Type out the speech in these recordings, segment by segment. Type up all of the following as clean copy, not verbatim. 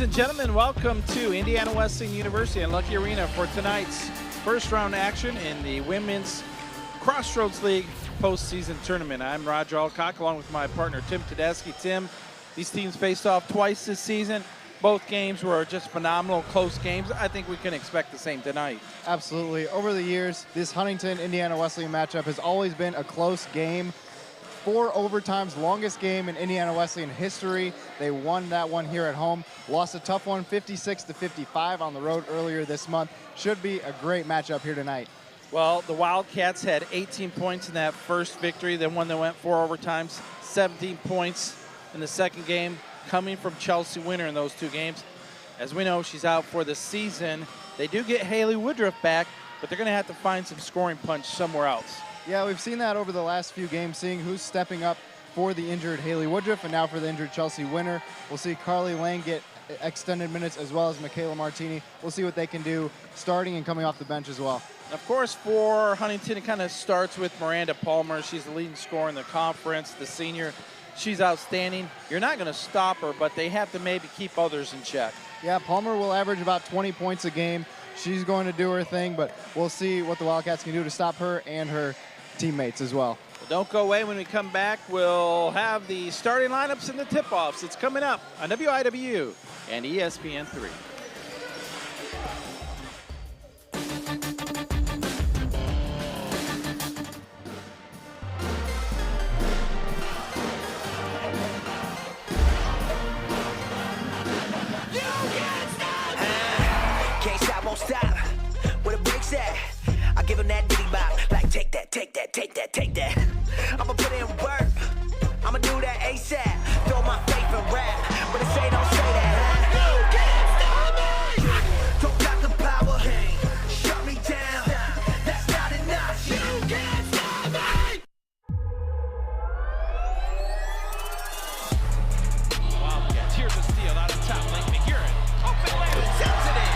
Ladies and gentlemen, welcome to Indiana Wesleyan University and Lucky Arena for tonight's first round action in the Women's Crossroads League postseason tournament. I'm Roger Alcock along with my partner Tim Tedeschi. Tim, these teams faced off twice this season. Both games were just phenomenal, close games. I think we can expect the same tonight. Absolutely. Over the years, this Huntington-Indiana Wesleyan matchup has always been a close game. 4 overtimes, longest game in Indiana Wesleyan history. They won that one here at home. Lost a tough one, 56-55 on the road earlier this month. Should be a great matchup here tonight. Well, the Wildcats had 18 points in that first victory. Then one that went 4 overtimes, 17 points in the second game, coming from Chelsea Winter in those 2 games. As we know, she's out for the season. They do get Haley Woodruff back, but they're going to have to find some scoring punch somewhere else. Yeah, we've seen that over the last few games, seeing who's stepping up for the injured Haley Woodruff and now for the injured Chelsea Winter. We'll see Carly Lang get extended minutes as well as Michaela Martini. We'll see what they can do starting and coming off the bench as well. Of course, for Huntington, it kind of starts with Miranda Palmer. She's the leading scorer in the conference, the senior. She's outstanding. You're not going to stop her, but they have to maybe keep others in check. Yeah, Palmer will average about 20 points a game. She's going to do her thing, but we'll see what the Wildcats can do to stop her and her teammates as well. Well, don't go away. When we come back, we'll have the starting lineups and the tip-offs. It's coming up on IWU and ESPN3. Stop. Where the brakes at? I give him that diddy bop. Like take that, take that, take that, take that. I'ma put in work. I'ma do that ASAP. Throw my faith in rap. But they say don't say that. You can't stop me. Don't block the power. Shut me down. That's not enough. You can't stop me. Wildcats, here's a steal out of top lane. McGuirin. Open lane. Intensity.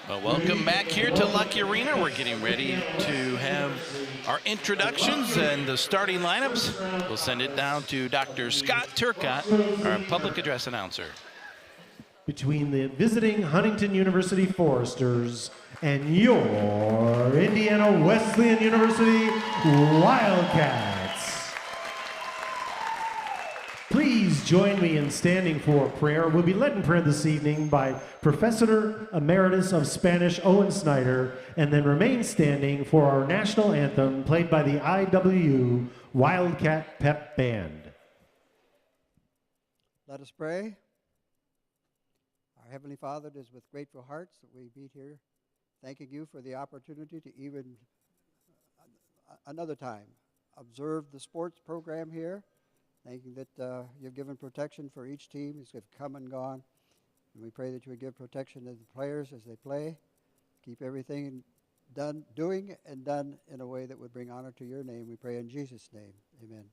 Well, welcome back here to Lucky Arena. We're getting ready to have our introductions and the starting lineups. We'll send it down to Dr. Scott Turcott, our public address announcer. Between the visiting Huntington University Foresters and your Indiana Wesleyan University Wildcats. Please join me in standing for prayer. We'll be led in prayer this evening by Professor Emeritus of Spanish Owen Snyder, and then remain standing for our national anthem played by the IWU Wildcat Pep Band. Let us pray. Our Heavenly Father, it is with grateful hearts that we meet here, thanking you for the opportunity to even another time observe the sports program here. Thanking that you've given protection for each team as they've come and gone. And we pray that you would give protection to the players as they play. Keep everything doing and done in a way that would bring honor to your name. We pray in Jesus' name. Amen.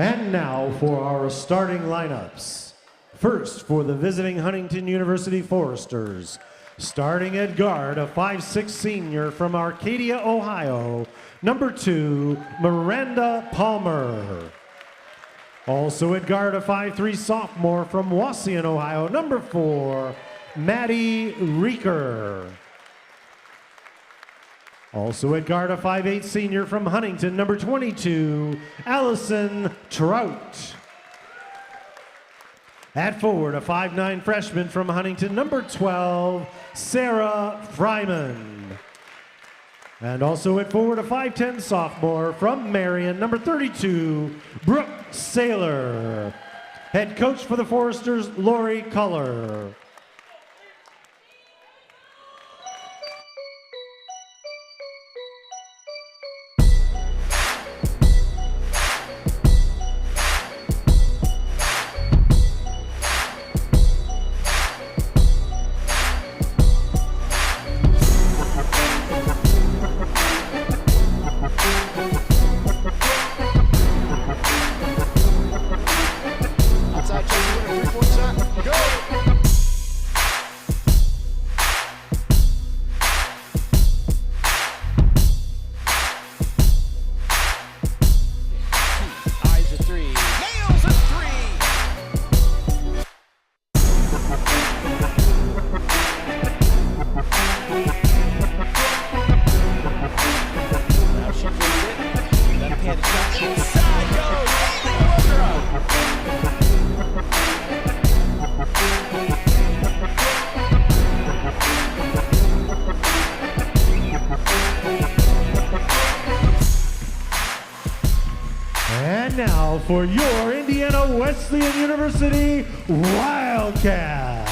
And now for our starting lineups. First, for the visiting Huntington University Foresters, starting at guard, a 5'6" senior from Arcadia, Ohio, number 2, Miranda Palmer. Also at guard, a 5'3" sophomore from Wauseon, Ohio, number 4, Maddie Reeker. Also at guard, a 5'8" senior from Huntington, number 22, Allison Trout. At forward, a 5'9" freshman from Huntington, number 12, Sarah Fryman. And also at forward, a 5'10" sophomore from Marion, number 32, Brooke Saylor. Head coach for the Foresters, Lori Culler. And now for your Indiana Wesleyan University Wildcats.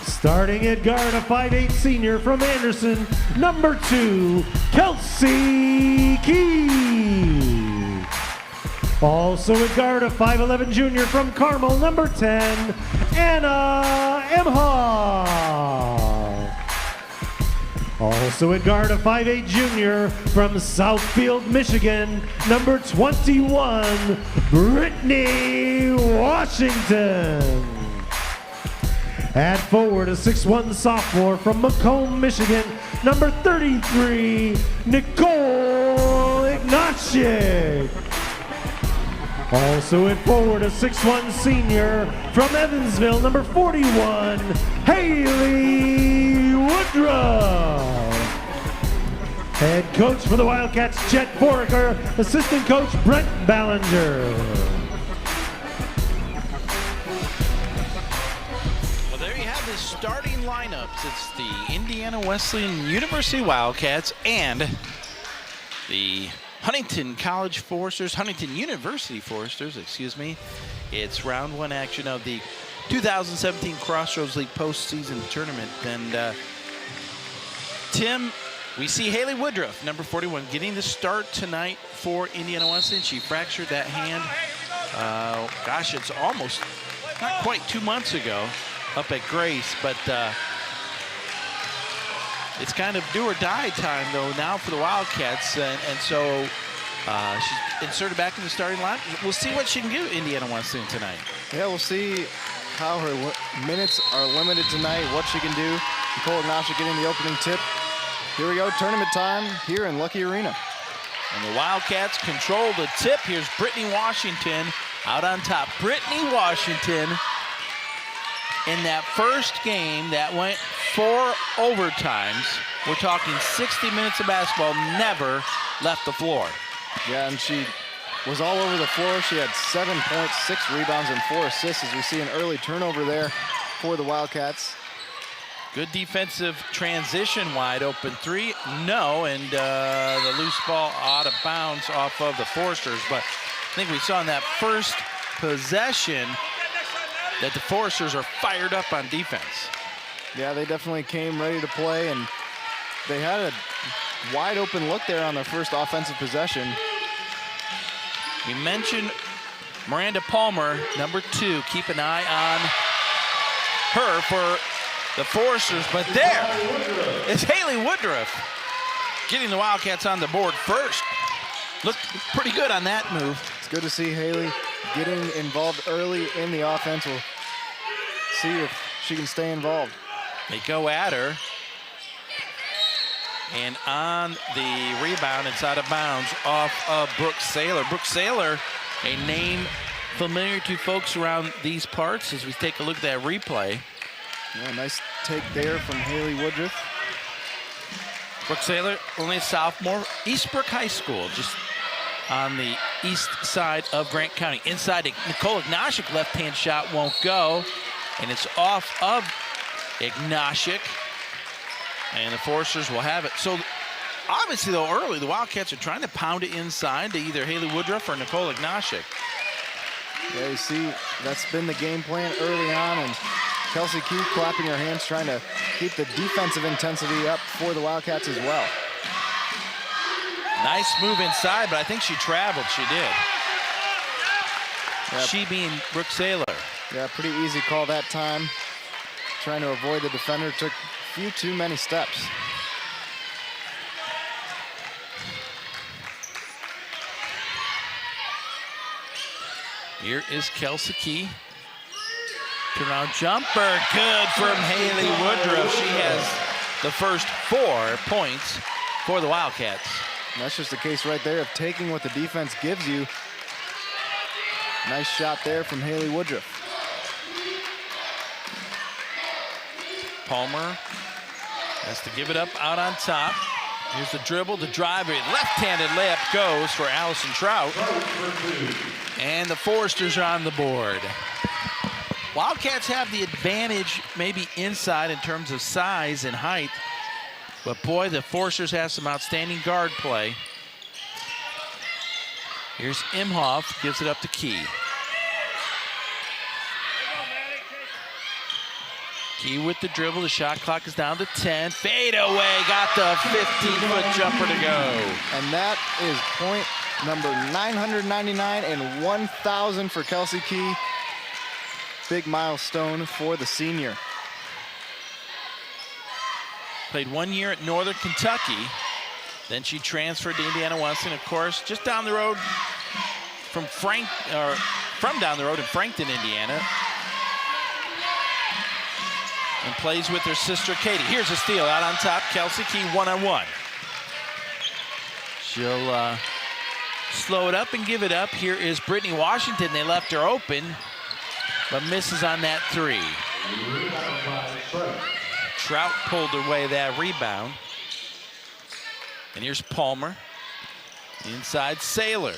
Starting at guard, a 5'8" senior from Anderson, number 2, Kelsey Key. Also at guard, a 5'11" junior from Carmel, number 10, Anna Emhoff. Also at guard, a 5'8" junior from Southfield, Michigan, number 21, Brittany Washington. At forward, a 6'1" sophomore from Macomb, Michigan, number 33, Nicole Ignatiuk. Also at forward, a 6'1" senior from Evansville, number 41, Haley Woodruff. Head coach for the Wildcats, Chet Foraker. Assistant coach, Brent Ballinger. Well, there you have the starting lineups. It's the Indiana Wesleyan University Wildcats and the Huntington College Foresters, Huntington University Foresters, excuse me. It's round 1 action of the 2017 Crossroads League postseason tournament. And Tim, we see Haley Woodruff, number 41, getting the start tonight for Indiana Wesleyan. She fractured that hand, gosh, it's almost, not quite 2 months ago, up at Grace, but it's kind of do or die time, though, now for the Wildcats, and so she's inserted back in the starting line. We'll see what she can do, Indiana Wesleyan, tonight. Yeah, we'll see how her minutes are limited tonight, what she can do. Nicole Ignatiuk getting the opening tip. Here we go, tournament time here in Lucky Arena. And the Wildcats control the tip. Here's Brittany Washington out on top. Brittany Washington, in that first game that went 4 overtimes, we're talking 60 minutes of basketball, never left the floor. Yeah, and she was all over the floor. She had 7 points, 6 rebounds, and 4 assists, as we see an early turnover there for the Wildcats. Good defensive transition, wide open 3, no, and the loose ball out of bounds off of the Foresters. But I think we saw in that first possession that the Foresters are fired up on defense. Yeah, they definitely came ready to play, and they had a wide open look there on their first offensive possession. We mentioned Miranda Palmer, number 2. Keep an eye on her for the Foresters, but there is Haley Woodruff getting the Wildcats on the board first. Looked pretty good on that move. It's good to see Haley getting involved early in the offense. We'll see if she can stay involved. They go at her. And on the rebound, it's out of bounds off of Brooke Saylor. Brooke Saylor, a name familiar to folks around these parts as we take a look at that replay. Yeah, nice take there from Haley Woodruff. Brooke Saylor, only a sophomore, Eastbrook High School, just on the east side of Grant County. Inside, Nicole Ignashik, left-hand shot won't go, and it's off of Ignashik, and the Foresters will have it. So obviously, though, early, the Wildcats are trying to pound it inside to either Haley Woodruff or Nicole Ignashik. Yeah, you see, that's been the game plan early on, and Kelsey Key clapping her hands, trying to keep the defensive intensity up for the Wildcats as well. Nice move inside, but I think she traveled. She did. Yep. She being Brooke Saylor. Yeah, pretty easy call that time. Trying to avoid the defender, took a few too many steps. Here is Kelsey Key. Turnaround jumper, good from Haley Woodruff. She has the first 4 points for the Wildcats. And that's just the case right there of taking what the defense gives you. Nice shot there from Haley Woodruff. Palmer has to give it up out on top. Here's the dribble, the drive, a left-handed layup goes for Allison Trout. And the Foresters are on the board. Wildcats have the advantage maybe inside in terms of size and height, but boy, the Foresters have some outstanding guard play. Here's Imhoff, gives it up to Key. Key with the dribble, the shot clock is down to 10. Fade away, got the 15-foot jumper to go. And that is point number 999 and 1,000 for Kelsey Key. Big milestone for the senior. Played 1 year at Northern Kentucky. Then she transferred to Indiana Wesleyan, of course, just down the road from down the road in Frankton, Indiana. And plays with her sister, Katie. Here's a steal out on top. Kelsey Key one-on-one. She'll slow it up and give it up. Here is Brittany Washington. They left her open, but misses on that 3. Trout pulled away that rebound. And here's Palmer. Inside Saylor.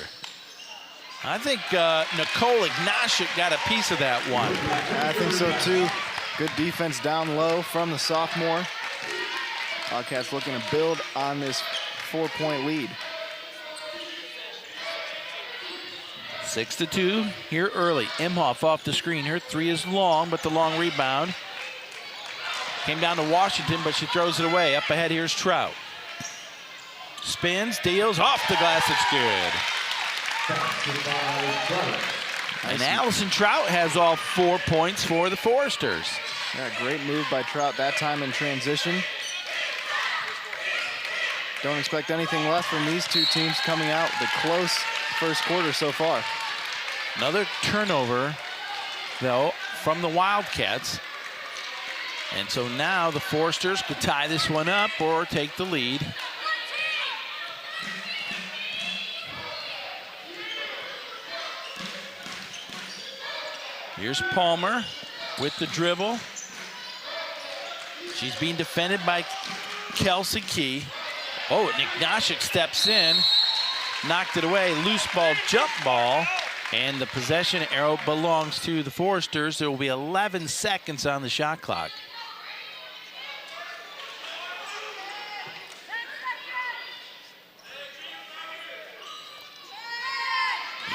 I think Nicole Ignashik got a piece of that one. I think so too. Good defense down low from the sophomore. Wildcats looking to build on this 4-point lead. 6-2 here early. Imhoff off the screen. Her 3 is long, but the long rebound came down to Washington, but she throws it away. Up ahead, here's Trout. Spins, deals, off the glass, it's good. And Allison Trout has all 4 points for the Foresters. Yeah, great move by Trout that time in transition. Don't expect anything less from these two teams coming out the close first quarter so far. Another turnover, though, from the Wildcats. And so now the Foresters could tie this one up or take the lead. Here's Palmer with the dribble. She's being defended by Kelsey Key. Oh, Nick Ignashik steps in, knocked it away, loose ball, jump ball, and the possession arrow belongs to the Foresters. There will be 11 seconds on the shot clock.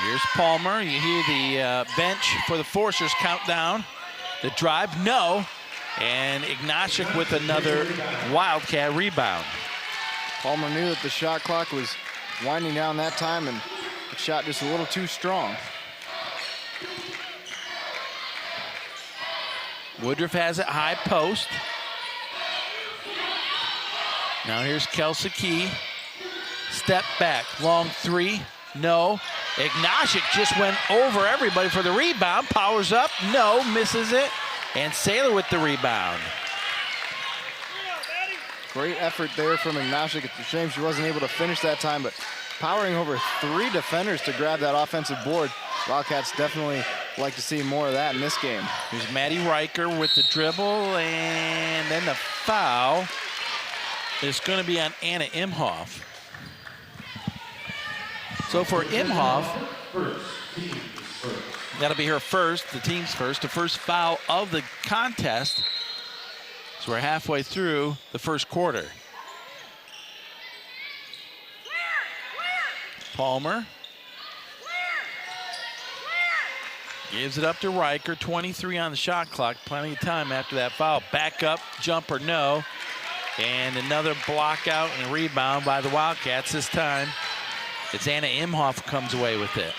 Here's Palmer. You hear the bench for the Foresters count down. The drive, no. And Ignashik with another Wildcat rebound. Palmer knew that the shot clock was winding down that time, and the shot just a little too strong. Woodruff has it high post. Now here's Kelsey Key. Step back, long 3. No. Ignashik just went over everybody for the rebound. Powers up. No. Misses it. And Saylor with the rebound. Great effort there from Ignashik. It's a shame she wasn't able to finish that time, but powering over 3 defenders to grab that offensive board. Wildcats definitely like to see more of that in this game. Here's Maddie Riker with the dribble, and then the foul is going to be on Anna Imhoff. So for Imhoff, that'll be her first, the team's first, the first foul of the contest. So we're halfway through the first quarter. Palmer gives it up to Riker. 23 on the shot clock. Plenty of time after that foul. Back up, jumper, no. And another block out and rebound by the Wildcats. This time, it's Anna Imhoff who comes away with it.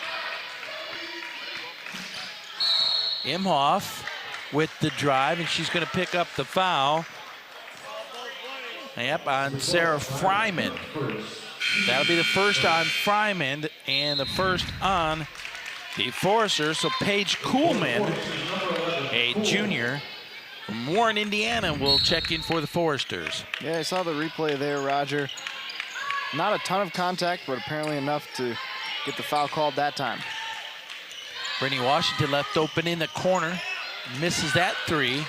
Imhoff with the drive, and she's going to pick up the foul. Yep, on Sarah Fryman. That'll be the first on Fryman and the first on the Foresters. So Paige Kuhlman, a junior from Warren, Indiana, will check in for the Foresters. Yeah, I saw the replay there, Roger. Not a ton of contact, but apparently enough to get the foul called that time. Brittany Washington left open in the corner. Misses that three.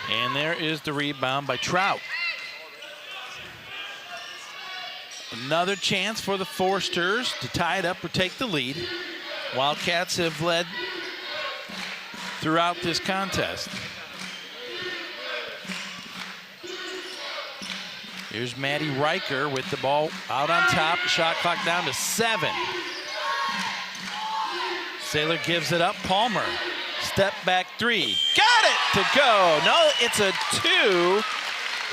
And there is the rebound by Trout. Another chance for the Foresters to tie it up or take the lead. Wildcats have led throughout this contest. Here's Maddie Riker with the ball out on top. Shot clock down to 7. Saylor gives it up. Palmer, step back 3. Got it to go. No, it's a 2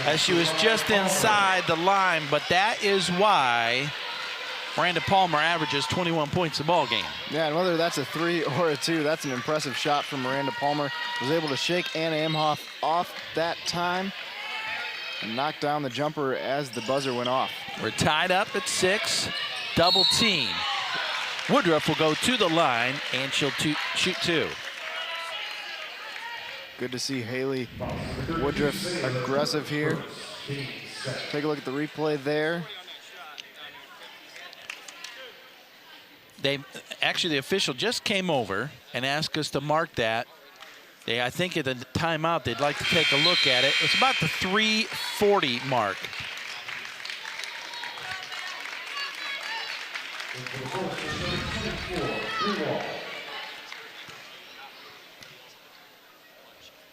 as she was just inside the line, but that is why Miranda Palmer averages 21 points a ball game. Yeah, and whether that's a 3 or a 2, that's an impressive shot from Miranda Palmer. Was able to shake Anna Imhoff off that time and knock down the jumper as the buzzer went off. We're tied up at 6. Double team. Woodruff will go to the line, and she'll shoot 2. Good to see Haley Woodruff aggressive here. Take a look at the replay there. Actually, the official just came over and asked us to mark that. I think at the timeout, they'd like to take a look at it. It's about the 3:40 mark.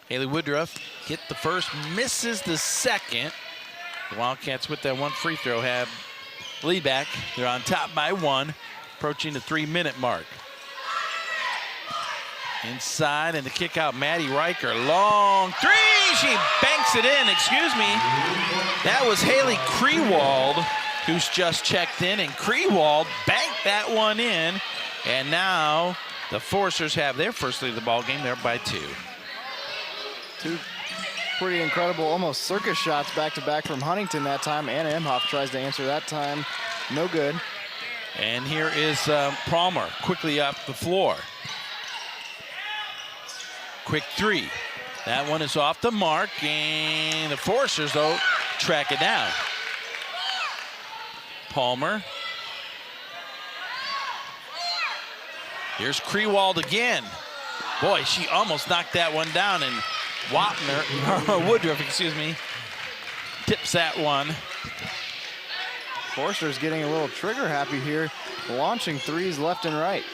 Haley Woodruff hit the first, misses the second. The Wildcats with that one free throw have lead back. They're on top by 1, approaching the 3-minute mark. Inside and the kick out, Maddie Riker. Long 3, she banks it in, excuse me. That was Haley Krewald, who's just checked in, and Krewald banked that one in. And now the Foresters have their first lead of the ball game. They're up by 2. 2 pretty incredible, almost circus shots back-to-back from Huntington that time. Anna Imhoff tries to answer that time. No good. And here is Palmer quickly up the floor. Quick 3. That one is off the mark, and the Foresters, though, track it down. Palmer. Here's Krewald again. Boy, she almost knocked that one down, and Woodruff, excuse me, tips that one. Forster's getting a little trigger happy here, launching 3s left and right.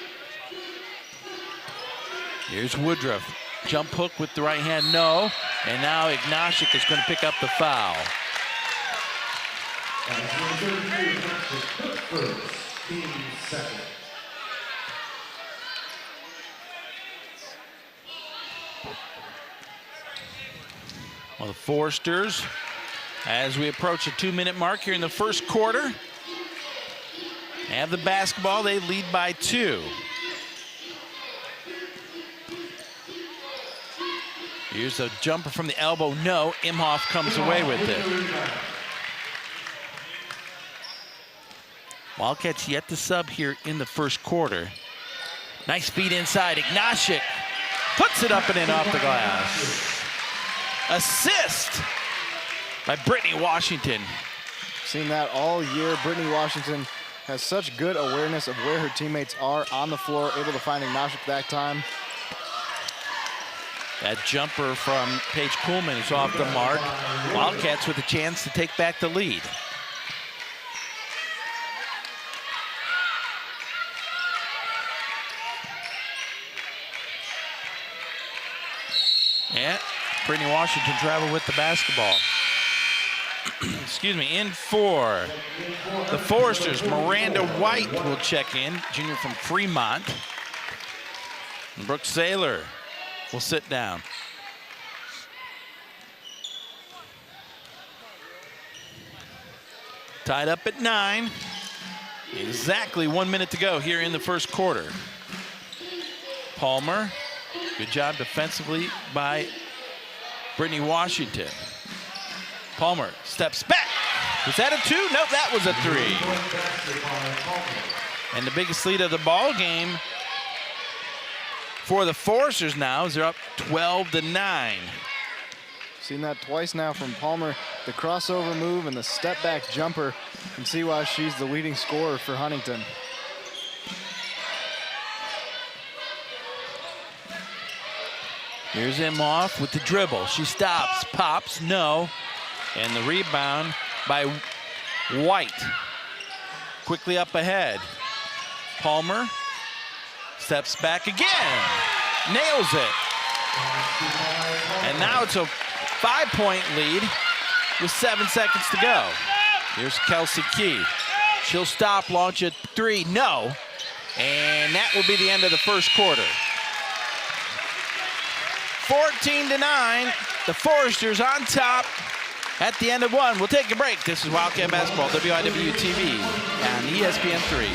Here's Woodruff. Jump hook with the right hand, no. And now Ignashik is going to pick up the foul. Well, the Foresters, as we approach the 2-minute mark here in the first quarter, have the basketball. They lead by 2. Here's a jumper from the elbow. No, Imhoff comes away with it. Wildcats yet to sub here in the first quarter. Nice feed inside. Ignashik puts it up and in off the glass. Assist by Brittany Washington. Seen that all year. Brittany Washington has such good awareness of where her teammates are on the floor, able to find Ignashik that time. That jumper from Paige Kuhlman is off the mark. Wildcats with a chance to take back the lead. Yeah, Brittany Washington traveled with the basketball. Excuse me, in for the Foresters, Miranda White will check in, junior from Fremont. And Brooke Saylor will sit down. Tied up at 9. Exactly 1 minute to go here in the first quarter. Palmer, good job defensively by Brittany Washington. Palmer steps back. Was that a 2? No, that was a 3. And the biggest lead of the ball game for the Foresters now is they're up 12-9. Seen that twice now from Palmer. The crossover move and the step back jumper. You can see why she's the leading scorer for Huntington. Here's Imhoff with the dribble. She stops, pops, no. And the rebound by White. Quickly up ahead. Palmer steps back again. Nails it. And now it's a 5-point lead with 7 seconds to go. Here's Kelsey Key. She'll stop, launch a 3, no. And that will be the end of the first quarter. 14-9, the Foresters on top at the end of 1. We'll take a break. This is Wildcat Basketball, WIWU TV on ESPN3.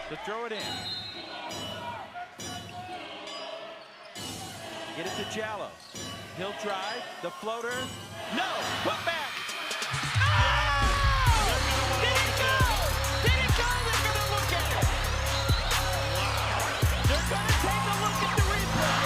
To throw it in. Get it to Jallo. He'll drive. The floater. No! Put back! Oh! Did it go? Did it go? They're going to look at it. They're going to take a look at the replay.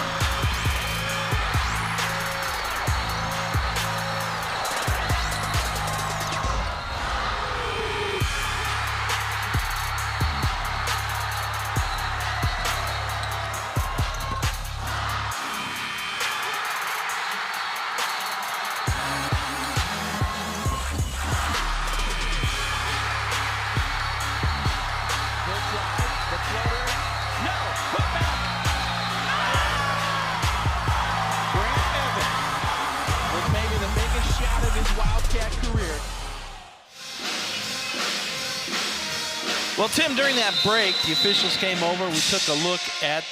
Well, Tim, during that break, the officials came over. We took a look at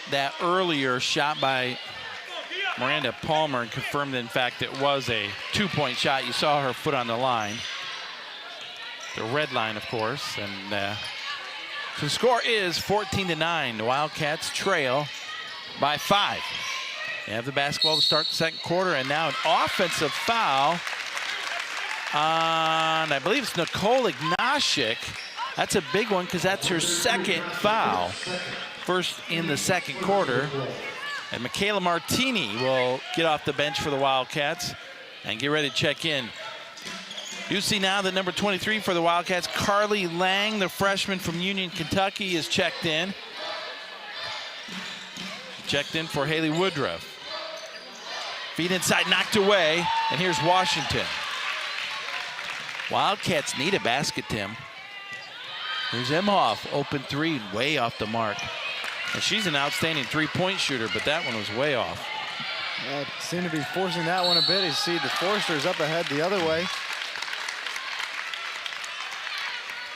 that earlier shot by Miranda Palmer and confirmed that, in fact, it was a 2-point shot. You saw her foot on the line. The red line, of course. And so the score is 14-9. The Wildcats trail by 5. They have the basketball to start the second quarter, and now an offensive foul on, I believe it's Nicole Ignashik. That's a big one because that's her second foul. First in the second quarter. And Michaela Martini will get off the bench for the Wildcats and get ready to check in. You see now that number 23 for the Wildcats, Carly Lang, the freshman from Union, Kentucky, is checked in. Checked in for Haley Woodruff. Feed inside, knocked away, and here's Washington. Wildcats need a basket, Tim. Here's Imhoff, open 3, way off the mark. And she's an outstanding 3-point shooter, but that one was way off. Yeah, seem to be forcing that one a bit. You see the Foresters up ahead the other way.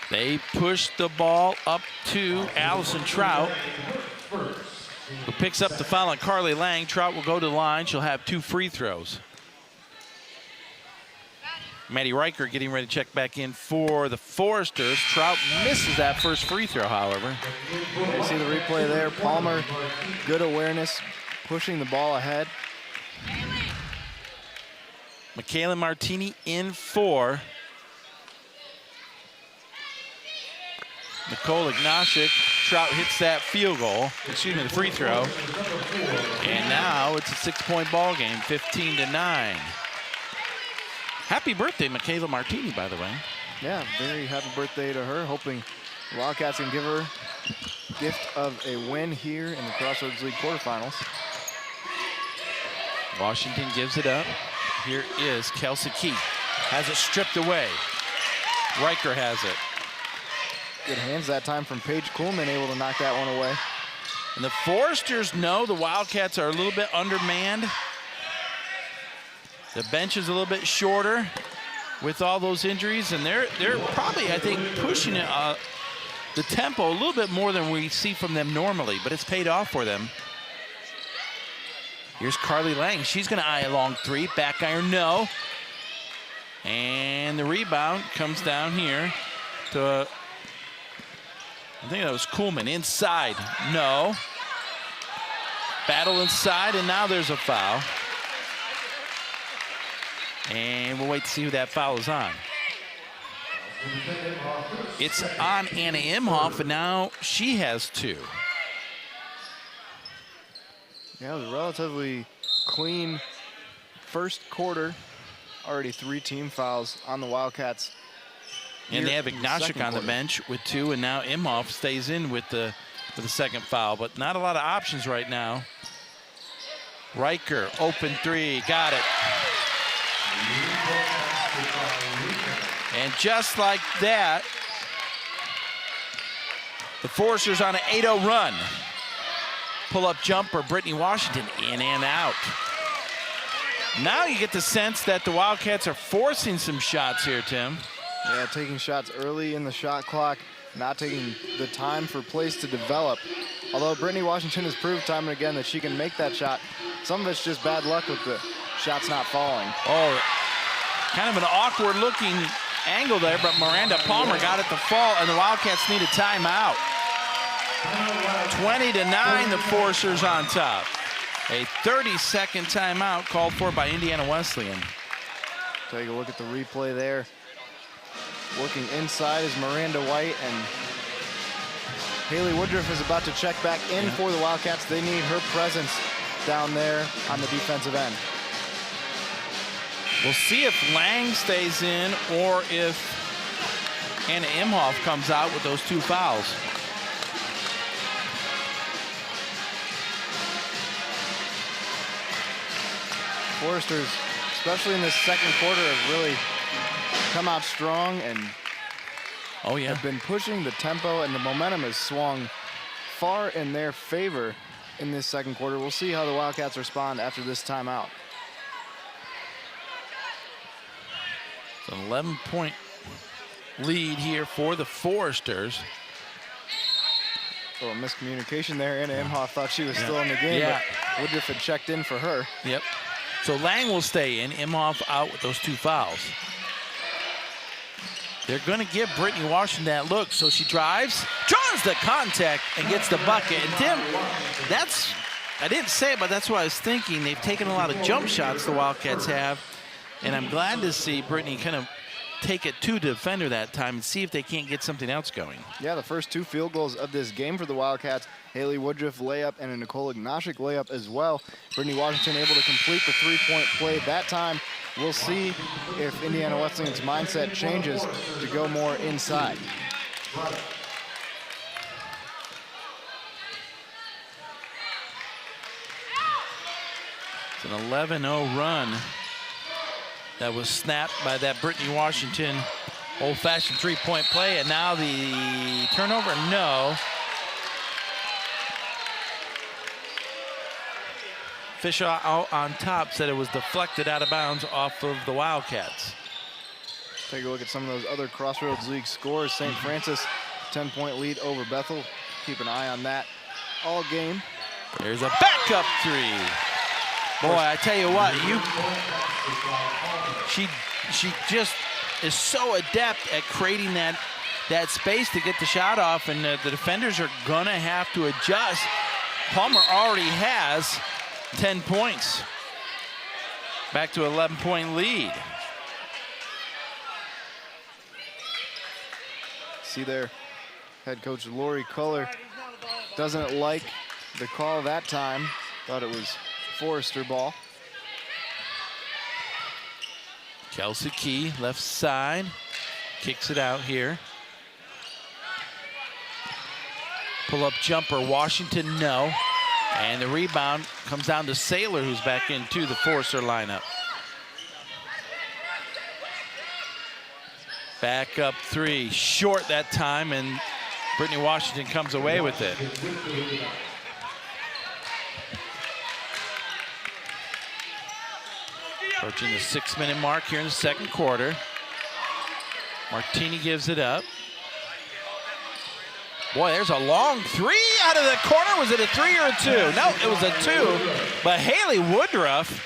They push the ball up to Allison Trout, who picks up the foul on Carly Lang. Trout will go to the line. She'll have 2 free throws. Maddie Riker getting ready to check back in for the Foresters. Trout misses that first free throw, however. You see the replay there. Palmer, good awareness. pushing the ball ahead. Michaela Martini in for Nicole Ignashik. Trout hits that field goal, excuse me, the free throw. And now it's a 6-point ball game, 15-9. Happy birthday, Michaela Martini, by the way. Yeah, very happy birthday to her. Hoping the Wildcats can give her a gift of a win here in the Crossroads League quarterfinals. Washington gives it up. Here is Kelsey Keith. Has it stripped away. Riker has it. Good hands that time from Paige Kuhlman, able to knock that one away. And the Foresters know the Wildcats are a little bit undermanned. The bench is a little bit shorter with all those injuries, and they're probably, I think, pushing it, the tempo a little bit more than we see from them normally, but it's paid off for them. Here's Carly Lang. She's going to eye a long three. Back iron, no. And the rebound comes down here to, I think that was Kuhlman. Inside, no. Battle inside, and now there's a foul. And we'll wait to see who that foul is on. It's on Anna Imhoff, and now she has 2. Yeah, it was a relatively clean first quarter. Already 3 team fouls on the Wildcats. And they have Ignashik on the bench with 2, and now Imhoff stays in with the second foul, but not a lot of options right now. Riker, open 3, got it. And just like that, the Foresters on an 8-0 run. Pull-up jumper, Brittany Washington, in and out. Now you get the sense that the Wildcats are forcing some shots here, Tim. Yeah, taking shots early in the shot clock, not taking the time for plays to develop. Although Brittany Washington has proved time and again that she can make that shot. Some of it's just bad luck with the shots not falling. Oh, kind of an awkward looking angle there, but Miranda Palmer got it to fall, and the Wildcats need a timeout. 20-9, the Foresters on top. A 30-second timeout called for by Indiana Wesleyan. Take a look at the replay there. Working inside is Miranda White, and Haley Woodruff is about to check back in for the Wildcats. They need her presence down there on the defensive end. We'll see if Lang stays in or if Anna Imhoff comes out with those 2 fouls. Foresters, especially in this second quarter, have really come out strong and have been pushing the tempo, and the momentum has swung far in their favor in this second quarter. We'll see how the Wildcats respond after this timeout. It's an 11-point lead here for the Foresters. A little miscommunication there. Anna Imhoff thought she was still in the game, but Woodruff had checked in for her. Yep. So Lang will stay in, Imhoff out with those 2 fouls. They're going to give Brittany Washington that look, so she drives, draws the contact, and gets the bucket. And Tim, that's, I didn't say it, but that's what I was thinking. They've taken a lot of jump shots, the Wildcats have, and I'm glad to see Brittany kind of take it to the defender that time and see if they can't get something else going. Yeah, the first 2 field goals of this game for the Wildcats, Haley Woodruff layup and a Nicole Ignashik layup as well. Brittany Washington able to complete the 3-point play that time. We'll see if Indiana Wesleyan's mindset changes to go more inside. It's an 11-0 run that was snapped by that Brittany Washington old-fashioned 3-point play, and now the turnover, no. Official out on top said it was deflected out of bounds off of the Wildcats. Take a look at some of those other Crossroads League scores. St. Francis, 10-point lead over Bethel. Keep an eye on that all game. There's a backup 3. Boy, I tell you what, she just is so adept at creating that space to get the shot off, and the defenders are gonna have to adjust. Palmer already has 10 points. Back to 11-point lead. See there, head coach Lori Culler doesn't like the call that time. Thought it was Forrester ball. Kelsey Key, left side, kicks it out here. Pull-up jumper, Washington, no. And the rebound comes down to Saylor, who's back into the Forrester lineup. Back up three, short that time, and Brittany Washington comes away with it. Approaching the 6-minute mark here in the second quarter. Martini gives it up. Boy, there's a long three out of the corner. Was it a 3 or a 2? No, it was a 2. But Haley Woodruff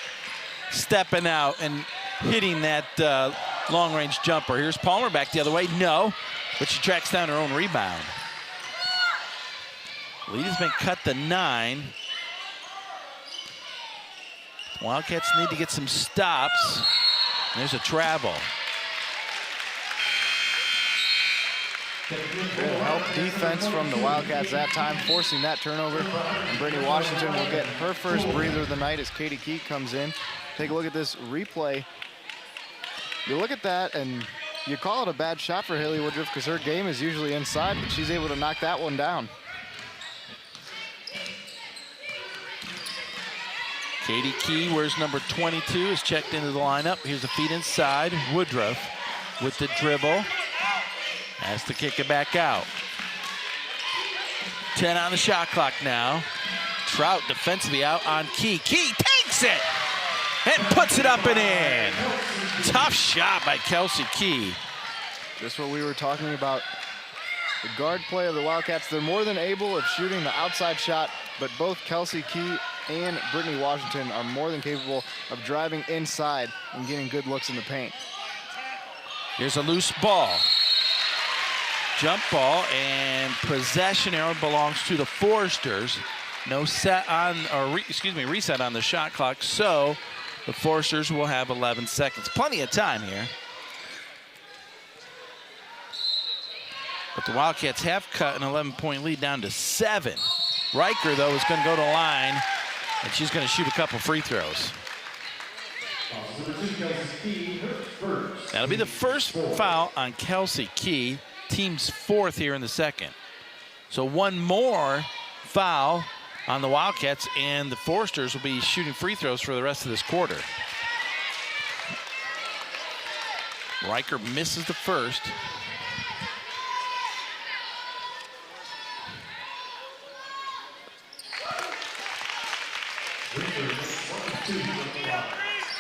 stepping out and hitting that long-range jumper. Here's Palmer back the other way. No, but she tracks down her own rebound. Lead has been cut to 9. Wildcats need to get some stops. There's a travel. Help defense from the Wildcats that time, forcing that turnover. And Brittany Washington will get her first breather of the night as Katie Keat comes in. Take a look at this replay. You look at that and you call it a bad shot for Haley Woodruff because her game is usually inside, but she's able to knock that one down. Katie Key wears number 22, is checked into the lineup. Here's a feed inside. Woodruff with the dribble. Has to kick it back out. 10 on the shot clock now. Trout defensively out on Key. Key takes it and puts it up and in. Tough shot by Kelsey Key. Just what we were talking about. The guard play of the Wildcats, they're more than able of shooting the outside shot, but both Kelsey Key and Brittany Washington are more than capable of driving inside and getting good looks in the paint. Here's a loose ball. Jump ball, and possession arrow belongs to the Foresters. No set on, or reset on the shot clock, so the Foresters will have 11 seconds. Plenty of time here. But the Wildcats have cut an 11-point lead down to 7. Riker, though, is going to go to the line, and she's going to shoot a couple free throws. That'll be the first foul on Kelsey Key, team's 4th here in the second. So one more foul on the Wildcats, and the Foresters will be shooting free throws for the rest of this quarter. Riker misses the first.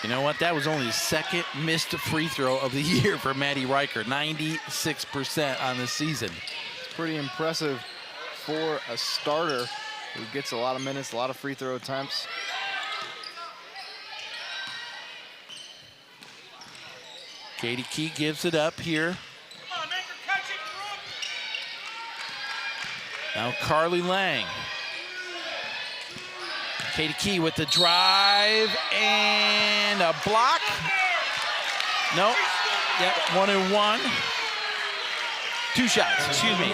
You know what? That was only the second missed free throw of the year for Maddie Riker. 96% on the season. It's pretty impressive for a starter who gets a lot of minutes, a lot of free throw attempts. Katie Key gives it up here. Now Carly Lang. Katie Key with the drive and a block. No. Yep, 1 and 1. 2 shots, excuse me.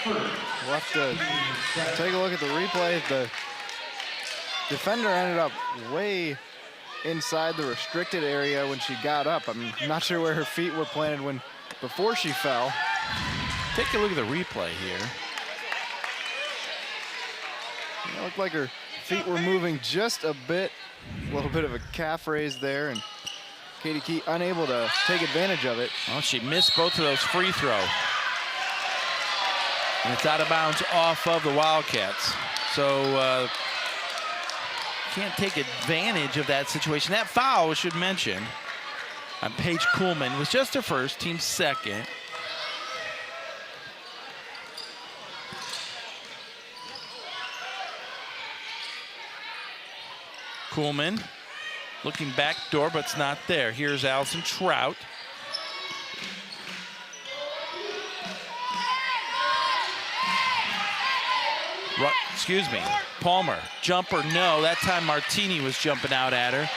We'll have to take a look at the replay. The defender ended up way inside the restricted area when she got up. I'm not sure where her feet were planted before she fell. Take a look at the replay here. It looked like her feet were moving just a bit. A little bit of a calf raise there, and Katie Key unable to take advantage of it. Well, she missed both of those free throws. And it's out of bounds off of the Wildcats. So can't take advantage of that situation. That foul, we should mention, on Paige Kuhlman was just her first, team 2nd. Kuhlman looking back door, but it's not there. Here's Allison Trout. Excuse me, Palmer. Jumper, no. That time Martini was jumping out at her.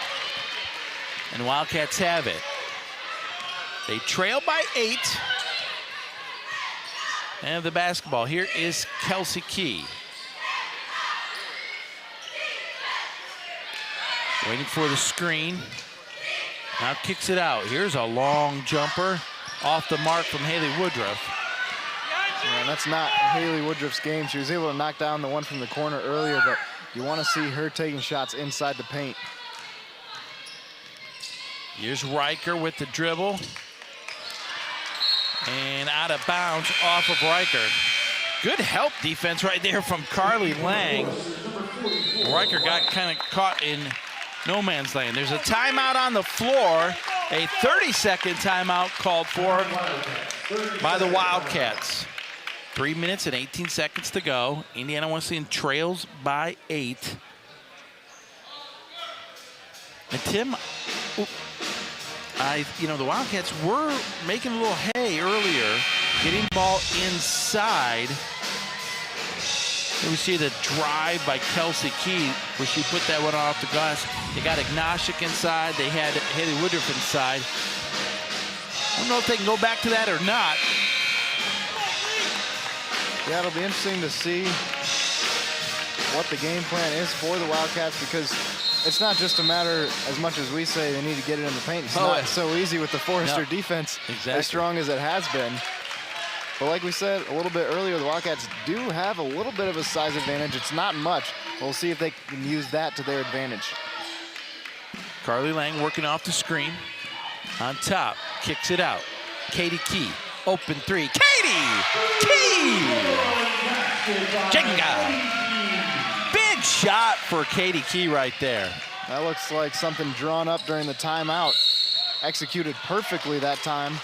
And Wildcats have it. They trail by 8. And the basketball. Here is Kelsey Key. Waiting for the screen. Now kicks it out. Here's a long jumper off the mark from Haley Woodruff. Yeah, that's not Haley Woodruff's game. She was able to knock down the one from the corner earlier, but you want to see her taking shots inside the paint. Here's Riker with the dribble. And out of bounds off of Riker. Good help defense right there from Carly Lang. Riker got kind of caught in no man's land. There's a timeout on the floor. A 30-second timeout called for by the Wildcats. 3 minutes and 18 seconds to go. Indiana Wesleyan trails by 8. And Tim, the Wildcats were making a little hay earlier, getting the ball inside. Here we see the drive by Kelsey Key, where she put that one off the glass. They got Ignashik inside. They had Haley Woodruff inside. I don't know if they can go back to that or not. Yeah, it'll be interesting to see what the game plan is for the Wildcats, because it's not just a matter, as much as we say they need to get it in the paint. It's not so easy with the Forrester defense, as strong as it has been. But like we said a little bit earlier, the Wildcats do have a little bit of a size advantage. It's not much. We'll see if they can use that to their advantage. Carly Lang working off the screen. On top, kicks it out. Katie Key, open three. Katie Key! Jenga! Big shot for Katie Key right there. That looks like something drawn up during the timeout. Executed perfectly that time.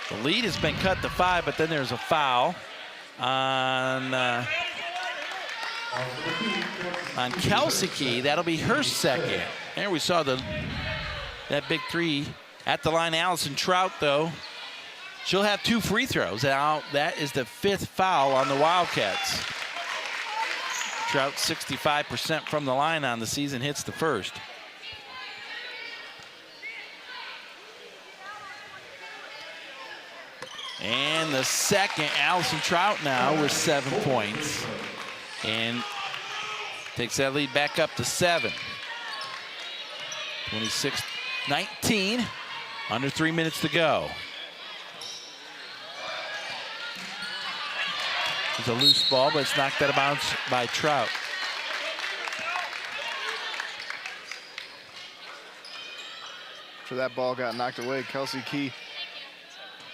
The lead has been cut to 5, but then there's a foul on Kelsey Key. That'll be her second. There we saw that big three at the line. Allison Trout, though, she'll have 2 free throws. Now that is the 5th foul on the Wildcats. Trout 65% from the line on the season, hits the first. And the second, Allison Trout now with 7 points. And takes that lead back up to 7. 26-19, under 3 minutes to go. It's a loose ball, but it's knocked out of bounds by Trout. After that ball got knocked away, Kelsey Key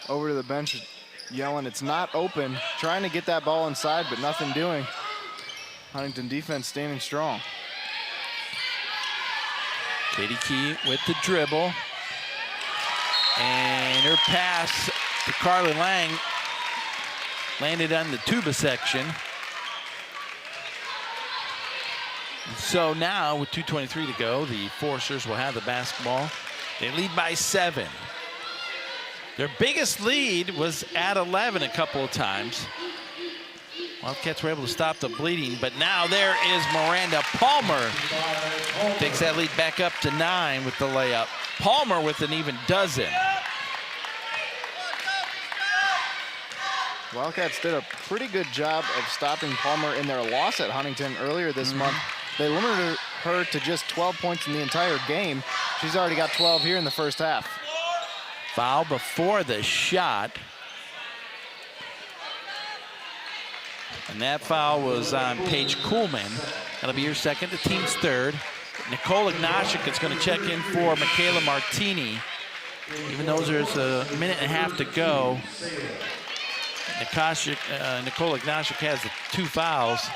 over to the bench yelling, "It's not open," trying to get that ball inside, but nothing doing. Huntington defense standing strong. Katie Key with the dribble. And her pass to Carly Lang landed on the tuba section. So now with 2:23 to go, the Foresters will have the basketball. They lead by 7. Their biggest lead was at 11 a couple of times. Wildcats were able to stop the bleeding, but now there is Miranda Palmer. Takes that lead back up to 9 with the layup. Palmer with an even dozen. Wildcats did a pretty good job of stopping Palmer in their loss at Huntington earlier this month. They limited her to just 12 points in the entire game. She's already got 12 here in the first half. Foul before the shot. And that foul was on Paige Kuhlman. That'll be her second, the team's third. Nicole Ignashik is going to check in for Michaela Martini. Even though there's a minute and a half to go, Nicole Ignashik has the 2 fouls.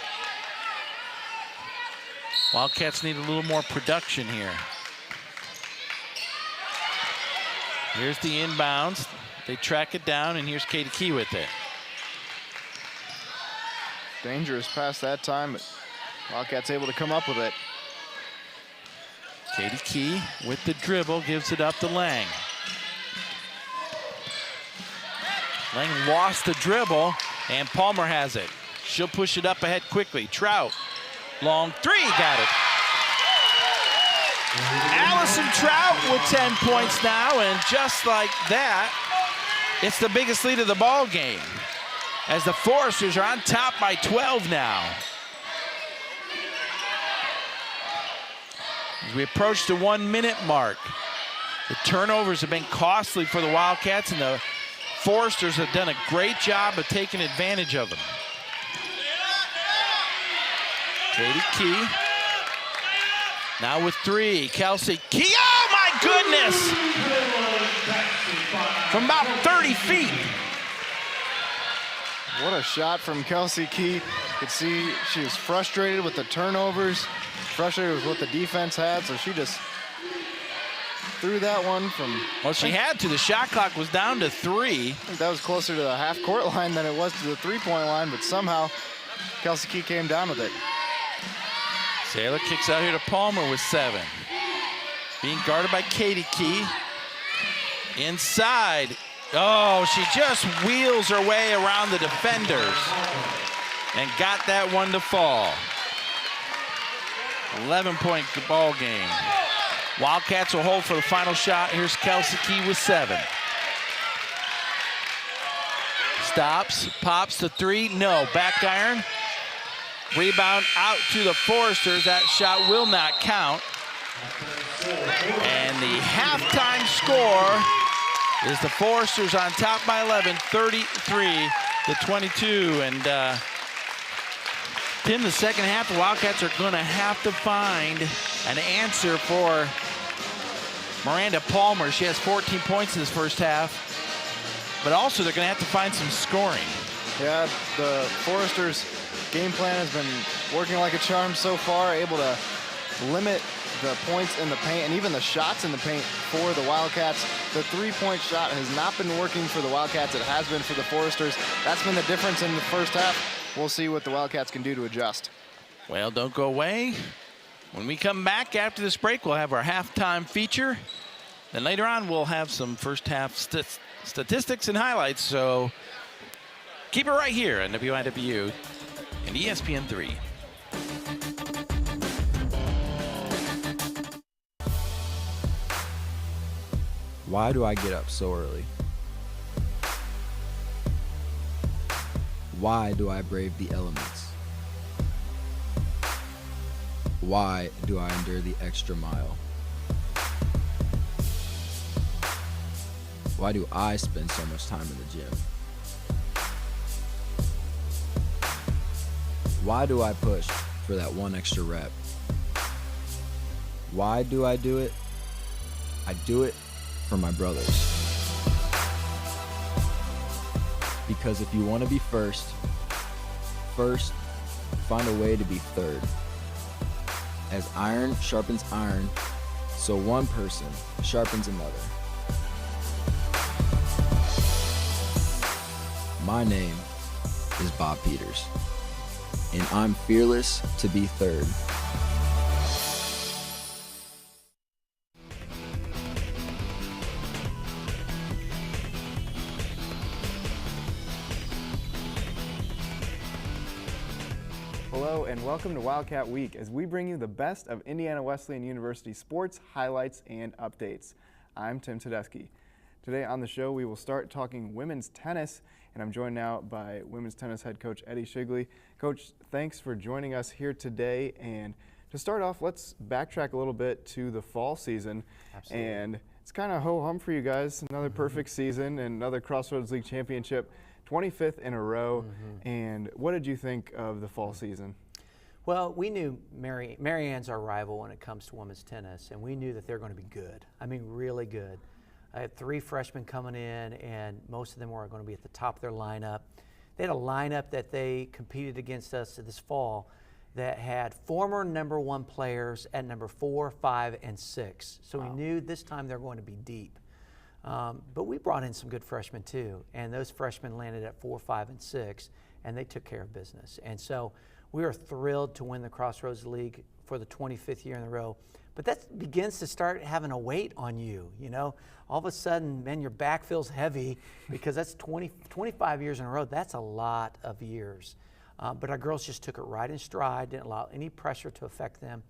Wildcats need a little more production here. Here's the inbounds. They track it down, and here's Katie Key with it. Dangerous pass that time, but Wildcats able to come up with it. Katie Key with the dribble, gives it up to Lang. Lang lost the dribble, And Palmer has it. She'll push it up ahead quickly. Trout, long three, got it. Allison Trout with 10 points now, and just like that, it's the biggest lead of the ball game, as the Foresters are on top by 12 now. As we approach the 1 minute mark, the turnovers have been costly for the Wildcats, and the Foresters have done a great job of taking advantage of them. Katie Key. Now with three, Kelsey Key. Oh my goodness! From about 30 feet. What a shot from Kelsey Key. You could see she was frustrated with the turnovers, frustrated with what the defense had, so she just threw that one from... Well, she had to. The shot clock was down to 3. I think that was closer to the half-court line than it was to the three-point line, but somehow Kelsey Key came down with it. Saylor kicks out here to Palmer with 7. Being guarded by Katie Key. Inside. Oh, she just wheels her way around the defenders and got that one to fall. 11-point ball game. Wildcats will hold for the final shot. Here's Kelsey Key with 7. Stops, pops the 3, no, back iron. Rebound out to the Foresters. That shot will not count. And the halftime score is the Foresters on top by 11, 33-22. And Tim, the second half, the Wildcats are going to have to find an answer for Miranda Palmer. She has 14 points in this first half. But also, they're going to have to find some scoring. Yeah, the Foresters' game plan has been working like a charm so far, able to limit the points in the paint and even the shots in the paint for the Wildcats. The three-point shot has not been working for the Wildcats. It has been for the Foresters. That's been the difference in the first half. We'll see what the Wildcats can do to adjust. Well, don't go away. When we come back after this break, we'll have our halftime feature. Then later on, we'll have some first half statistics and highlights. So keep it right here on WIWU and ESPN3. Why do I get up so early? Why do I brave the elements? Why do I endure the extra mile? Why do I spend so much time in the gym? Why do I push for that one extra rep? Why do I do it? I do it for my brothers. Because if you want to be first, find a way to be third. As iron sharpens iron, so one person sharpens another. My name is Bob Peters, and I'm fearless to be third. Hello and welcome to Wildcat Week as we bring you the best of Indiana Wesleyan University sports, highlights, and updates. I'm Tim Tedeschi. Today on the show we will start talking women's tennis, and I'm joined now by women's tennis head coach Eddie Shigley. Coach, thanks for joining us here today. And to start off, let's backtrack a little bit to the fall season. Absolutely. And it's kind of ho-hum for you guys. Another perfect season and another Crossroads League championship. 25th in a row, and what did you think of the fall season? Well, we knew Mary Ann's our rival when it comes to women's tennis, and we knew that they're going to be good. I mean, really good. I had 3 freshmen coming in, and most of them were going to be at the top of their lineup. They had a lineup that they competed against us this fall that had former #1 players at number 4, 5, and 6. So we knew this time they're going to be deep. But we brought in some good freshmen too, and those freshmen landed at 4, 5, and 6, and they took care of business. And so We are thrilled to win the Crossroads League for the 25th year in a row. But that begins to start having a weight on you, you know. All of a sudden, man, your back feels heavy because that's 25 years in a row. That's a lot of years. But our girls just took it right in stride, didn't allow any pressure to affect them.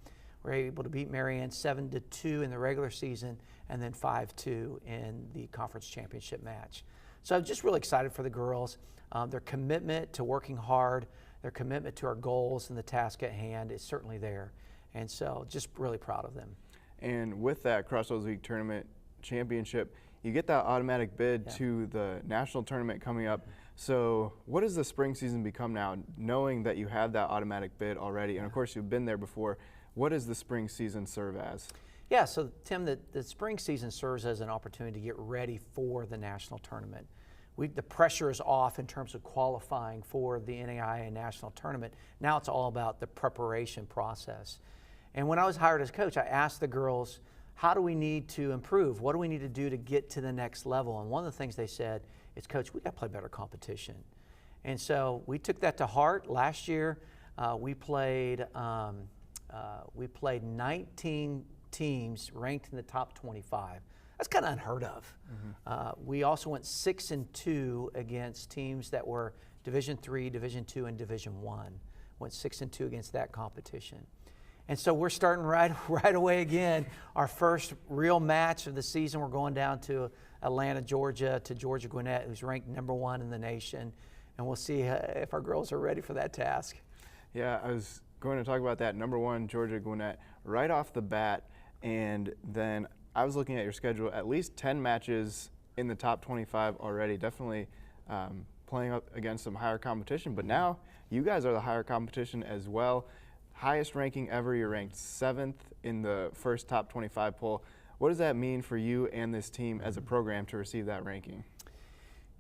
We were able to beat Marianne 7-2 in the regular season and then 5-2 in the conference championship match. So I'm just really excited for the girls. Their commitment to working hard, their commitment to our goals and the task at hand is certainly there. And so just really proud of them. And with that Crossroads League tournament championship, you get that automatic bid to the national tournament coming up. So what does the spring season become now, knowing that you have that automatic bid already? And of course, you've been there before. What does the spring season serve as? Yeah, so Tim, the spring season serves as an opportunity to get ready for the national tournament. The pressure is off in terms of qualifying for the NAIA national tournament. Now it's all about the preparation process. And when I was hired as coach, I asked the girls, how do we need to improve? What do we need to do to get to the next level? And one of the things they said is, Coach, we got to play better competition. And so we took that to heart. Last year, we played 19 teams ranked in the top 25. That's kind of unheard of. We also went 6-2 against teams that were Division III, Division II, and Division I. Went 6-2 against that competition. And so we're starting right away again. Our first real match of the season, we're going down to Atlanta, Georgia, to Georgia Gwinnett, who's ranked #1 in the nation. And we'll see if our girls are ready for that task. Yeah, I was going to talk about that. #1, Georgia Gwinnett, right off the bat. And then I was looking at your schedule, at least 10 matches in the top 25 already, definitely playing up against some higher competition. But now you guys are the higher competition as well. Highest ranking ever, you're ranked 7th in the first top 25 poll. What does that mean for you and this team as a program to receive that ranking?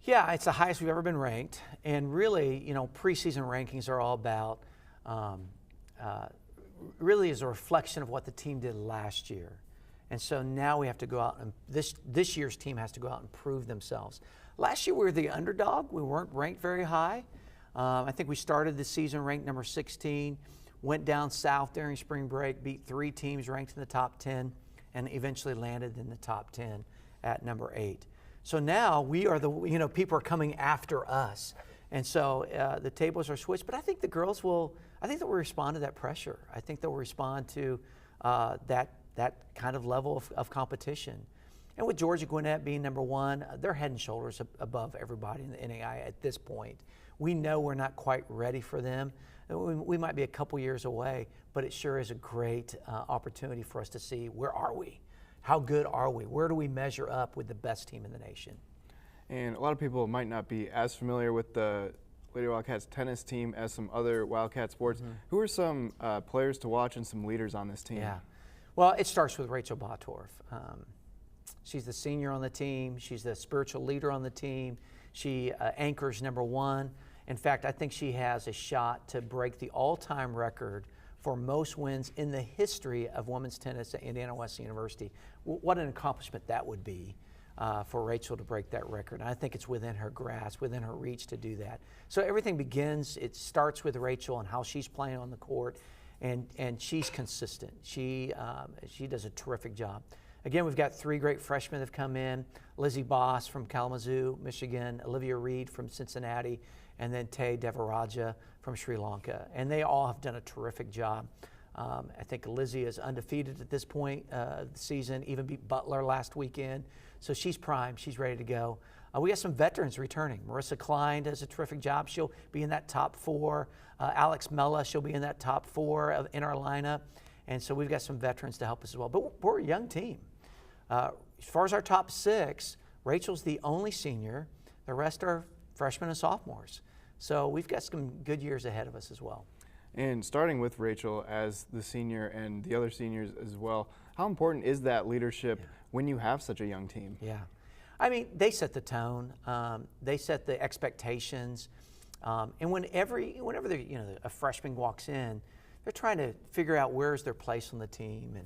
Yeah, it's the highest we've ever been ranked. And really, you know, preseason rankings are all about, really is a reflection of what the team did last year. And so now we have to go out and this year's team has to go out and prove themselves. Last year we were the underdog. We weren't ranked very high. I think we started the season ranked number 16, went down south during spring break, beat 3 teams ranked in the top 10, and eventually landed in the top 10 at number 8. So now we are people are coming after us. And so the tables are switched, but I think the girls will respond to that pressure. I think they'll respond to that kind of level of competition. And with Georgia Gwinnett being #1, they're head and shoulders above everybody in the NAIA at this point. We know we're not quite ready for them. We might be a couple years away, but it sure is a great opportunity for us to see where are we? How good are we? Where do we measure up with the best team in the nation? And a lot of people might not be as familiar with the Lady Wildcats tennis team as some other Wildcat sports. Who are some players to watch and some leaders on this team? Yeah, well, it starts with Rachel Bottorff. She's the senior on the team. She's the spiritual leader on the team. She anchors #1. In fact, I think she has a shot to break the all-time record for most wins in the history of women's tennis at Indiana Wesleyan University. What an accomplishment that would be for Rachel to break that record. And I think it's within her grasp, within her reach to do that. So everything begins, it starts with Rachel and how she's playing on the court, and she's consistent. She does a terrific job. Again, we've got 3 great freshmen that have come in: Lizzie Boss from Kalamazoo, Michigan, Olivia Reed from Cincinnati, and then Tay Devaraja from Sri Lanka. And they all have done a terrific job. I think Lizzie is undefeated at this point of the season, even beat Butler last weekend. So she's primed, she's ready to go. We got some veterans returning. Marissa Klein does a terrific job. She'll be in that top 4. Alex Mella, she'll be in that top 4 in our lineup. And so we've got some veterans to help us as well. But we're a young team. As far as our top 6, Rachel's the only senior. The rest are freshmen and sophomores. So we've got some good years ahead of us as well. And starting with Rachel as the senior and the other seniors as well, how important is that leadership when you have such a young team? Yeah. I mean, they set the tone. They set the expectations. And whenever a freshman walks in, they're trying to figure out where's their place on the team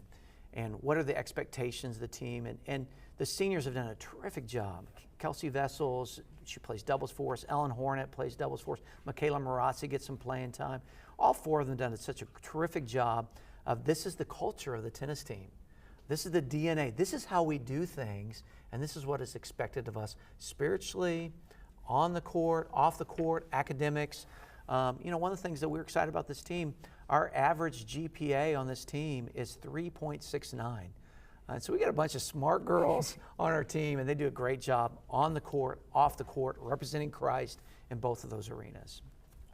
and what are the expectations of the team. And the seniors have done a terrific job. Kelsey Vessels, she plays doubles for us. Ellen Hornet plays doubles for us. Michaela Marazzi gets some playing time. All four of them done such a terrific job of this is the culture of the tennis team. This is the DNA. This is how we do things, and this is what is expected of us spiritually, on the court, off the court, academics. One of the things that we're excited about this team, our average GPA on this team is 3.69. So we got a bunch of smart girls on our team, and they do a great job on the court, off the court, representing Christ in both of those arenas.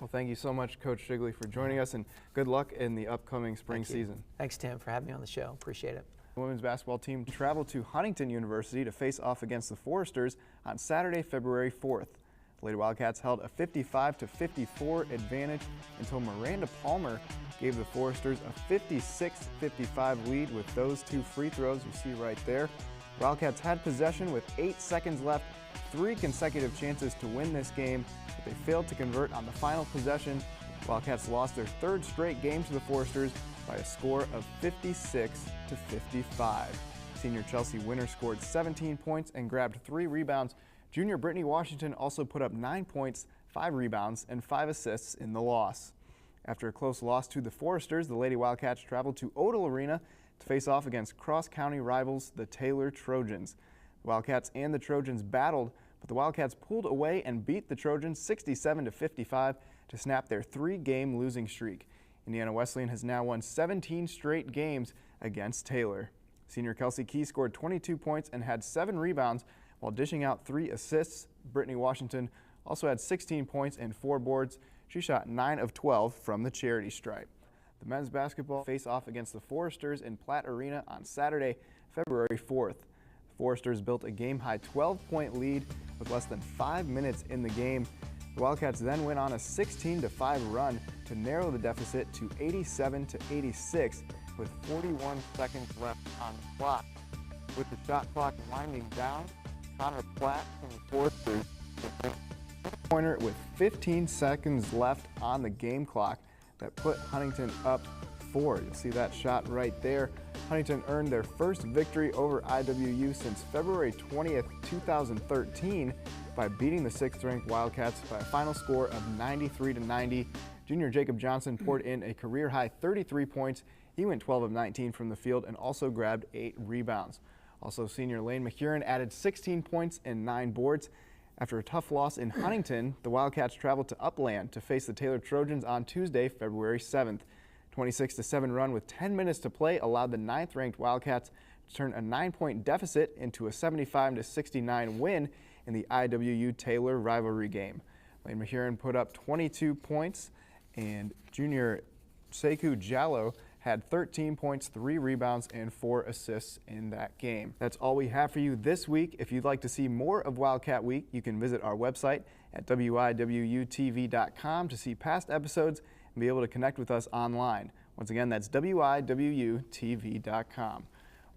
Well, thank you so much, Coach Shigley, for joining us, and good luck in the upcoming spring season. Thanks, Tim, for having me on the show. Appreciate it. The women's basketball team traveled to Huntington University to face off against the Foresters on Saturday, February 4th. The Lady Wildcats held a 55-54 advantage until Miranda Palmer gave the Foresters a 56-55 lead with those two free throws you see right there. The Wildcats had possession with 8 seconds left, 3 consecutive chances to win this game, but they failed to convert on the final possession. The Wildcats lost their 3rd straight game to the Foresters by a score of 56-55. Senior Chelsea Winter scored 17 points and grabbed 3 rebounds. Junior Brittany Washington also put up 9 points, 5 rebounds, and 5 assists in the loss. After a close loss to the Foresters, the Lady Wildcats traveled to Odell Arena to face off against cross-county rivals, the Taylor Trojans. The Wildcats and the Trojans battled, but the Wildcats pulled away and beat the Trojans 67-55 to snap their 3-game losing streak. Indiana Wesleyan has now won 17 straight games against Taylor. Senior Kelsey Key scored 22 points and had 7 rebounds while dishing out 3 assists. Brittany Washington also had 16 points and 4 boards. She shot 9 of 12 from the charity stripe. The men's basketball face off against the Foresters in Platt Arena on Saturday, February 4th. The Foresters built a game-high 12-point lead with less than 5 minutes in the game. The Wildcats then went on a 16-5 run to narrow the deficit to 87-86 with 41 seconds left on the clock. With the shot clock winding down, Connor Platt from the Foresters pointer with 15 seconds left on the game clock that put Huntington up 4. You'll see that shot right there. Huntington earned their first victory over IWU since February 20th, 2013 by beating the 6th-ranked Wildcats by a final score of 93-90. Junior Jacob Johnson poured in a career-high 33 points. He went 12 of 19 from the field and also grabbed 8 rebounds. Also, senior Lane McHuron added 16 points and 9 boards. After a tough loss in Huntington, the Wildcats traveled to Upland to face the Taylor Trojans on Tuesday, February 7th. 26-7 run with 10 minutes to play allowed the 9th-ranked Wildcats to turn a 9-point deficit into a 75-69 win in the IWU Taylor rivalry game. Lane McHuron put up 22 points, and junior Sekou Jallo had 13 points, 3 rebounds, and 4 assists in that game. That's all we have for you this week. If you'd like to see more of Wildcat Week, you can visit our website at wiwutv.com to see past episodes and be able to connect with us online. Once again, that's wiwutv.com.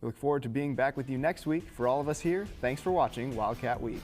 We look forward to being back with you next week. For all of us here, thanks for watching Wildcat Week.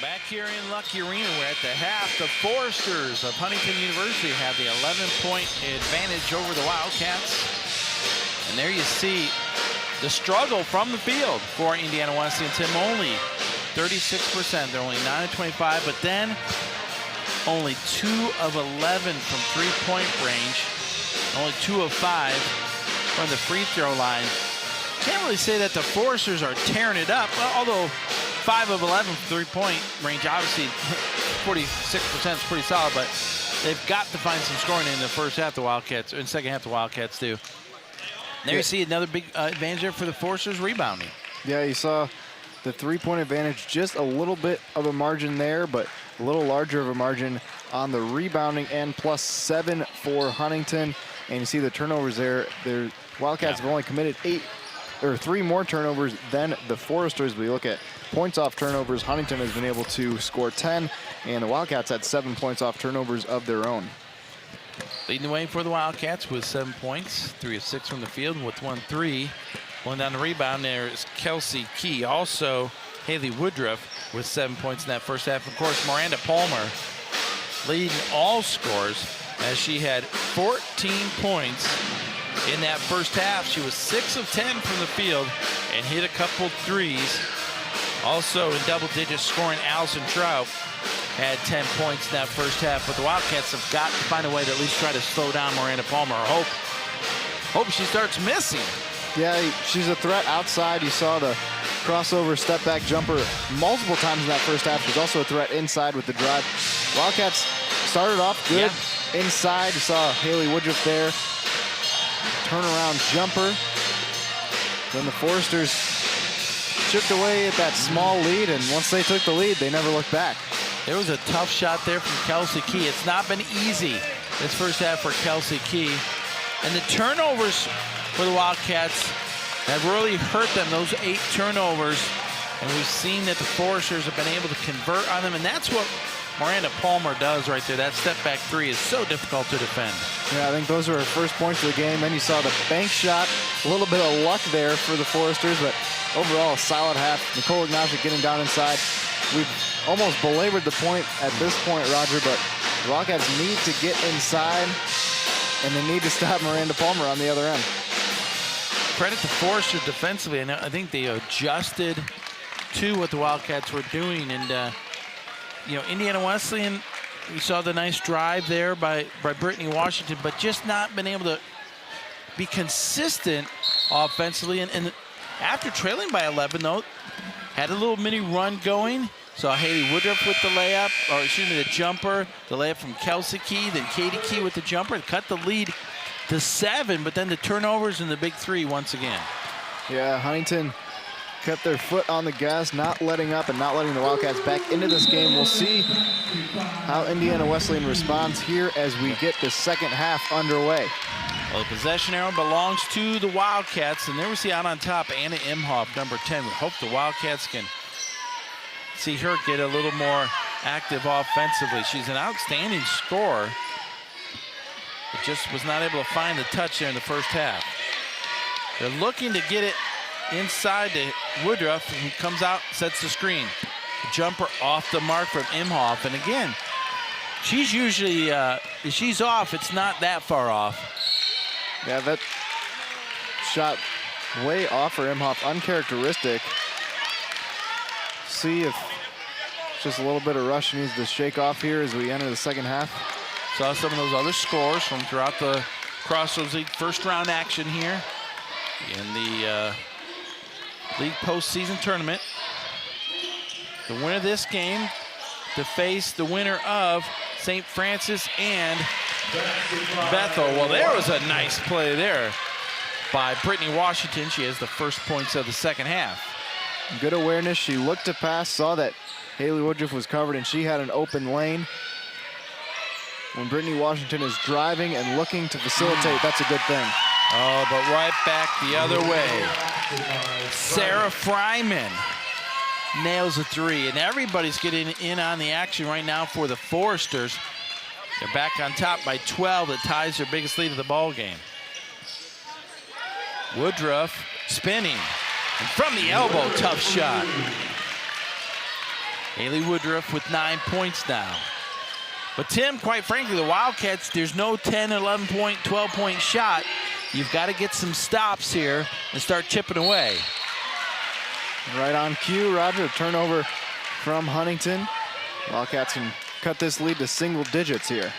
Back here in Lucky Arena, we're at the half. The Foresters of Huntington University have the 11-point advantage over the Wildcats. And there you see the struggle from the field for Indiana Wesleyan. Tim, only 36%. They're only 9 of 25, but then only 2 of 11 from three-point range. Only 2 of 5 from the free throw line. Can't really say that the Foresters are tearing it up, although 5 of 11 from three-point range, obviously 46% is pretty solid, but they've got to find some scoring in the first half, the Wildcats, or in the second half, the Wildcats do. There you see another big advantage there for the Foresters rebounding. Yeah, you saw the three-point advantage, just a little bit of a margin there, but a little larger of a margin on the rebounding end, +7 for Huntington. And you see the turnovers there. The Wildcats have only committed 3 more turnovers than the Foresters. We look at points off turnovers. Huntington has been able to score 10, and the Wildcats had 7 points off turnovers of their own. Leading the way for the Wildcats with 7 points, 3 of 6 from the field with 1-3. Going down the rebound there is Kelsey Key. Also, Haley Woodruff with 7 points in that first half. Of course, Miranda Palmer leading all scores as she had 14 points in that first half. She was 6 of 10 from the field and hit a couple threes. Also in double digits scoring, Allison Trout had 10 points in that first half. But the Wildcats have got to find a way to at least try to slow down Miranda Palmer. Hope she starts missing. Yeah, she's a threat outside. You saw the crossover step back jumper multiple times in that first half. She's also a threat inside with the drive. Wildcats started off good inside. You saw Haley Woodruff there. Turnaround jumper. Then the Foresters chipped away at that small lead, and once they took the lead, they never looked back. There was a tough shot there from Kelsey Key. It's not been easy this first half for Kelsey Key. And the turnovers for the Wildcats have really hurt them, those 8 turnovers. And we've seen that the Foresters have been able to convert on them, and that's what Miranda Palmer does right there. That step back 3 is so difficult to defend. Yeah, I think those were her first points of the game. Then you saw the bank shot, a little bit of luck there for the Foresters, but overall a solid half. Nicole Ignatius getting down inside. We've almost belabored the point at this point, Roger, but the Wildcats need to get inside, and they need to stop Miranda Palmer on the other end. Credit to Foresters defensively, and I think they adjusted to what the Wildcats were doing. And you know, Indiana Wesleyan, we saw the nice drive there by Brittany Washington, but just not been able to be consistent offensively. And after trailing by 11, though, had a little mini run going. Saw Haley Woodruff with the layup, or excuse me, the jumper, the layup from Kelsey Key, then Katie Key with the jumper, cut the lead to 7, but then the turnovers and the big 3 once again. Yeah, Huntington kept their foot on the gas, not letting up and not letting the Wildcats back into this game. We'll see how Indiana Wesleyan responds here as we get the second half underway. Well, the possession arrow belongs to the Wildcats, and there we see out on top Anna Imhoff, number 10. We hope the Wildcats can see her get a little more active offensively. She's an outstanding scorer, but just was not able to find the touch there in the first half. They're looking to get it inside to Woodruff, who comes out, sets the screen. The jumper off the mark from Imhoff, and again, she's usually, if she's off, it's not that far off. Yeah, that shot way off for Imhoff, uncharacteristic. See if just a little bit of rush needs to shake off here as we enter the second half. Saw some of those other scores from throughout the Crossroads League first round action here in the league postseason tournament. The winner of this game to face the winner of St. Francis and Bethel. Well, there was a nice play there by Brittany Washington. She has the first points of the second half. Good awareness. She looked to pass, saw that Haley Woodruff was covered, and she had an open lane. When Brittany Washington is driving and looking to facilitate, that's a good thing. Oh, but right back the other way. Sarah Fryman nails a 3, and everybody's getting in on the action right now for the Foresters. They're back on top by 12. That ties their biggest lead of the ball game. Woodruff spinning, and from the elbow, tough shot. Haley Woodruff with 9 points now. But Tim, quite frankly, the Wildcats, there's no 10, 11 point, 12 point shot. You've got to get some stops here and start chipping away. Right on cue, Roger. Turnover from Huntington. Wildcats can cut this lead to single digits here.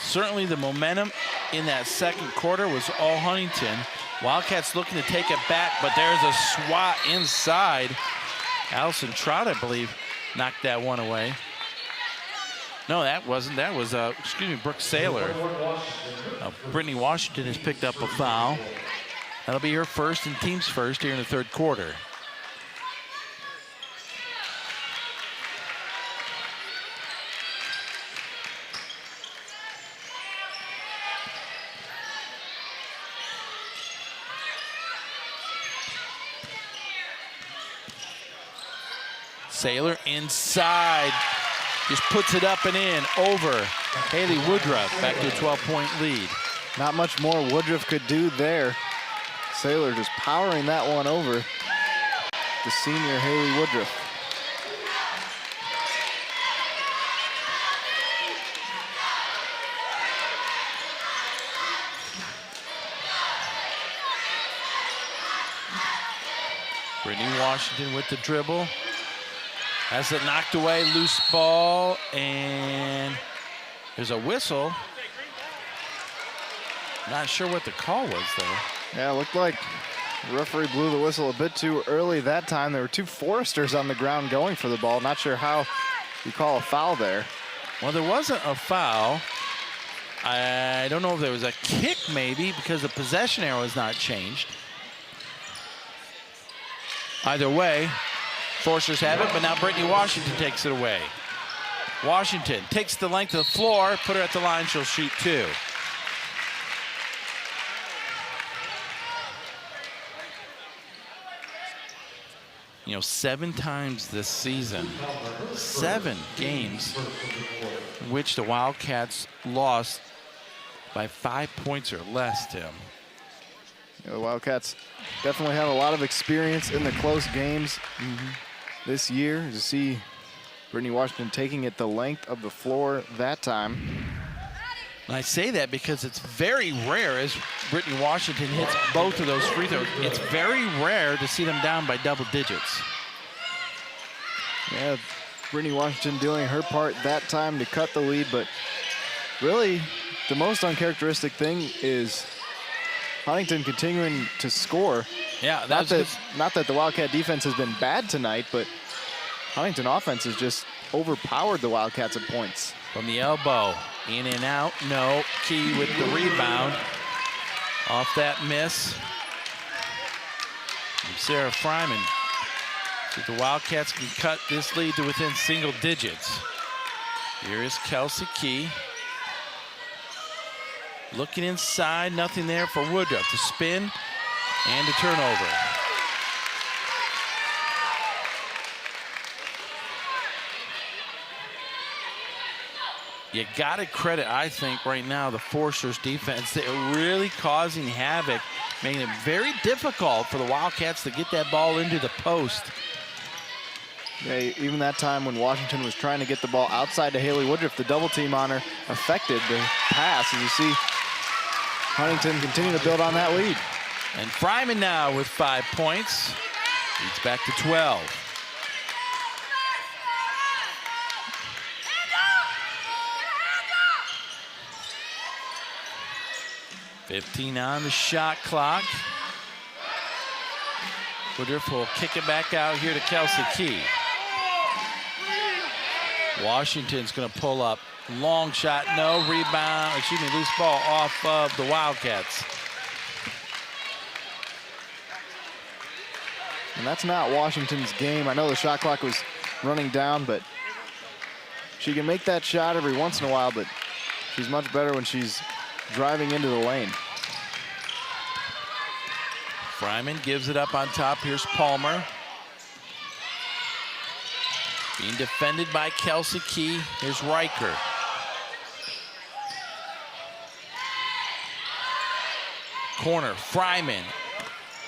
Certainly the momentum in that second quarter was all Huntington. Wildcats looking to take it back, but there's a swat inside. Allison Trout, I believe, knocked that one away. No, that wasn't. That was, excuse me, Brooke Saylor. Brittany Washington has picked up a foul. That'll be her first and team's first here in the third quarter. Saylor inside. Just puts it up and in over Haley Woodruff. Back to a 12-point lead. Not much more Woodruff could do there. Saylor just powering that one over the senior Haley Woodruff. Brittany Washington with the dribble. Has it knocked away, loose ball, and there's a whistle. Not sure what the call was there. Yeah, it looked like the referee blew the whistle a bit too early that time. There were two Foresters on the ground going for the ball. Not sure how you call a foul there. Well, there wasn't a foul. I don't know if there was a kick maybe because the possession arrow has not changed. Either way, Foresters have it, but now Brittany Washington takes it away. Washington takes the length of the floor, put her at the line, she'll shoot 2. You know, 7 times this season, 7 games in which the Wildcats lost by 5 points or less, Tim. Yeah, the Wildcats definitely have a lot of experience in the close games this year. To see Brittany Washington taking it the length of the floor that time. And I say that because it's very rare as Brittany Washington hits both of those free throws. It's very rare to see them down by double digits. Yeah, Brittany Washington doing her part that time to cut the lead, but really the most uncharacteristic thing is Huntington continuing to score. Yeah, not that the Wildcat defense has been bad tonight, but Huntington offense has just overpowered the Wildcats at points. From the elbow, in and out, no. Key with the rebound. Off that miss. From Sarah Fryman. So the Wildcats can cut this lead to within single digits. Here is Kelsey Key. Looking inside, nothing there for Woodruff to spin and to turnover. You got to credit, I think, right now, the Foresters defense. They're really causing havoc, making it very difficult for the Wildcats to get that ball into the post. Yeah, even that time when Washington was trying to get the ball outside to Haley Woodruff, the double team on her affected the pass. As you see, Huntington continue to build on that lead. And Fryman now with 5 points. Leads back to 12. .15 on the shot clock. Woodruff will kick it back out here to Kelsey Key. Washington's going to pull up. Long shot, no. Rebound, excuse me, loose ball off of the Wildcats. And that's not Washington's game. I know the shot clock was running down, but she can make that shot every once in a while, but she's much better when she's driving into the lane. Fryman gives it up on top. Here's Palmer. Being defended by Kelsey Key. Here's Riker. Corner, Fryman.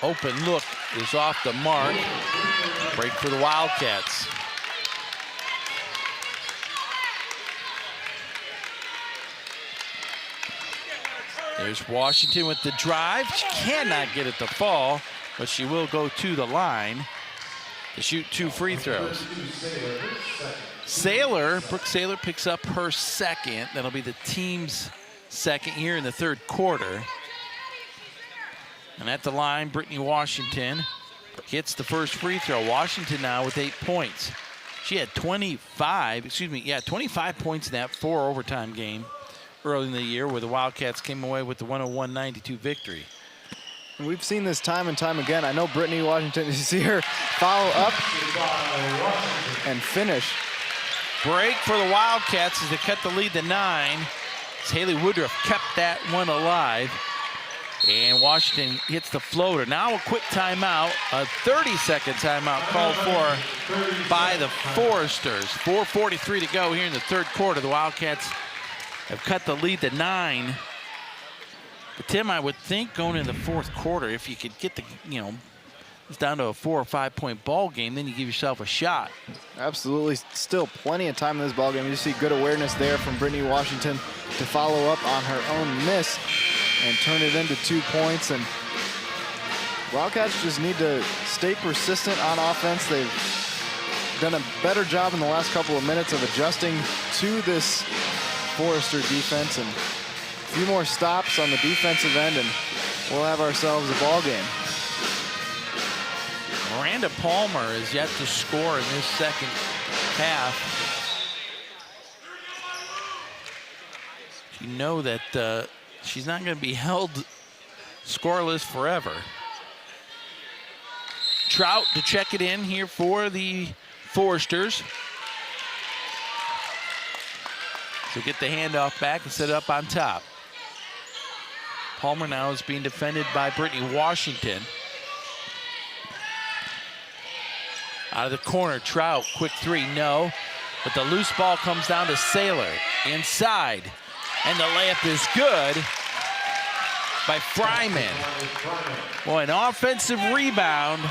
Open look is off the mark. Break for the Wildcats. There's Washington with the drive. She cannot get it to fall, but she will go to the line to shoot 2 free throws. Brooke Saylor picks up her second. That'll be the team's second here in the third quarter. And at the line, Brittany Washington hits the first free throw. Washington now with 8 points. She had 25 points in that 4 overtime game early in the year where the Wildcats came away with the 101-92 victory. And we've seen this time and time again. I know Brittany Washington, you see her follow up and finish. Break for the Wildcats as they cut the lead to 9. As Haley Woodruff kept that one alive. And Washington hits the floater. Now a quick timeout, a 30-second timeout called for by the Foresters. 4:43 to go here in the third quarter. The Wildcats have cut the lead to 9. But Tim, I would think going into the fourth quarter, if you could get the, it's down to a 4 or 5 point ball game, then you give yourself a shot. Absolutely, still plenty of time in this ball game. You see good awareness there from Brittany Washington to follow up on her own miss and turn it into 2 points. And Wildcats just need to stay persistent on offense. They've done a better job in the last couple of minutes of adjusting to this Forester defense, and a few more stops on the defensive end, and we'll have ourselves a ball game. Miranda Palmer is yet to score in this second half. You know that she's not going to be held scoreless forever. Trout to check it in here for the Foresters. She'll get the handoff back and set it up on top. Palmer now is being defended by Brittany Washington. Out of the corner, Trout, quick three, no. But the loose ball comes down to Saylor, inside. And the layup is good by Fryman. Boy, an offensive rebound.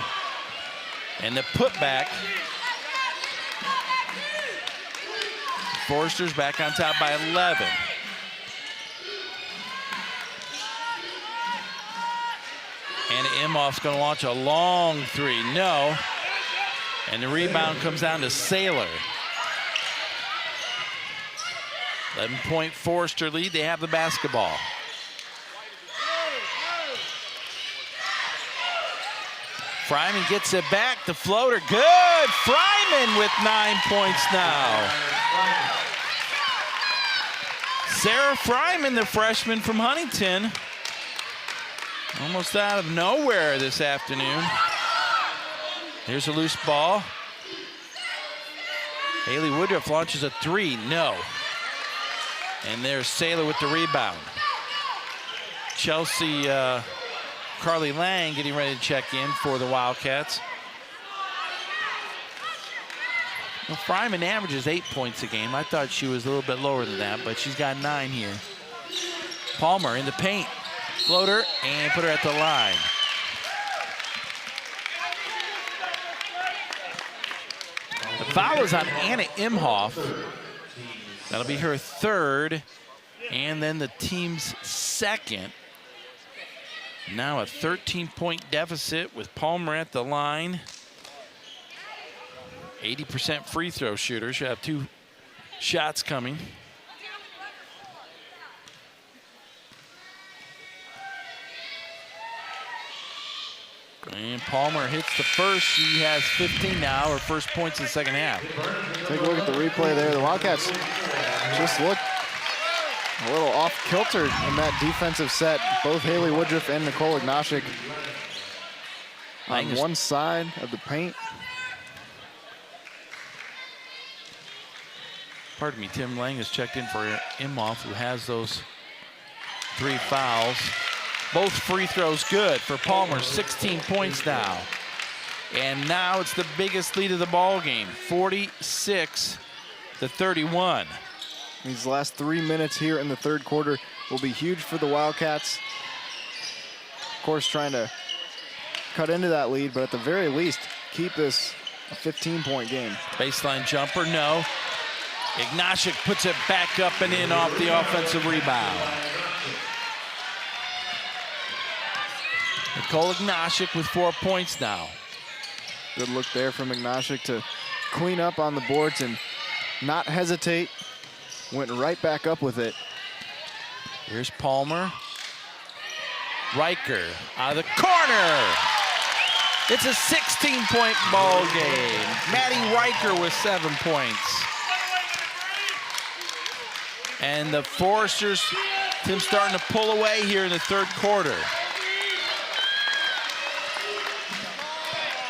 And the putback. Foresters back on top by 11. And Imhoff's going to launch a long three, no. And the rebound comes down to Saylor. 11-point Forester lead. They have the basketball. Fryman gets it back. The floater, good. Fryman with 9 points now. Sarah Fryman, the freshman from Huntington. Almost out of nowhere this afternoon. Here's a loose ball. Haley Woodruff launches a three, no. And there's Saylor with the rebound. Chelsea Carly Lang getting ready to check in for the Wildcats. Well, Fryman averages 8 points a game. I thought she was a little bit lower than that, but she's got 9 here. Palmer in the paint. Floater, and put her at the line. The foul is on Anna Imhoff. That'll be her third, and then the team's second. Now a 13-point deficit with Palmer at the line. 80% free throw shooter. She'll have 2 shots coming. And Palmer hits the first. She has 15 now, her first points in the second half. Take a look at the replay there. The Wildcats just look a little off kilter in that defensive set. Both Haley Woodruff and Nicole Ignashik on one side of the paint. Pardon me, Tim Lang has checked in for Imhoff, who has those 3 fouls. Both free throws good for Palmer, 16 points now. And now it's the biggest lead of the ball game, 46-31. These last 3 minutes here in the third quarter will be huge for the Wildcats. Of course, trying to cut into that lead, but at the very least, keep this a 15-point game. Baseline jumper, no. Ignashik puts it back up and in off the offensive rebound. Nicole Ignashik with 4 points now. Good look there from Ignashik to clean up on the boards and not hesitate. Went right back up with it. Here's Palmer. Riker out of the corner. It's a 16-point ball game. Maddie Riker with 7 points. And the Foresters, Tim, starting to pull away here in the third quarter.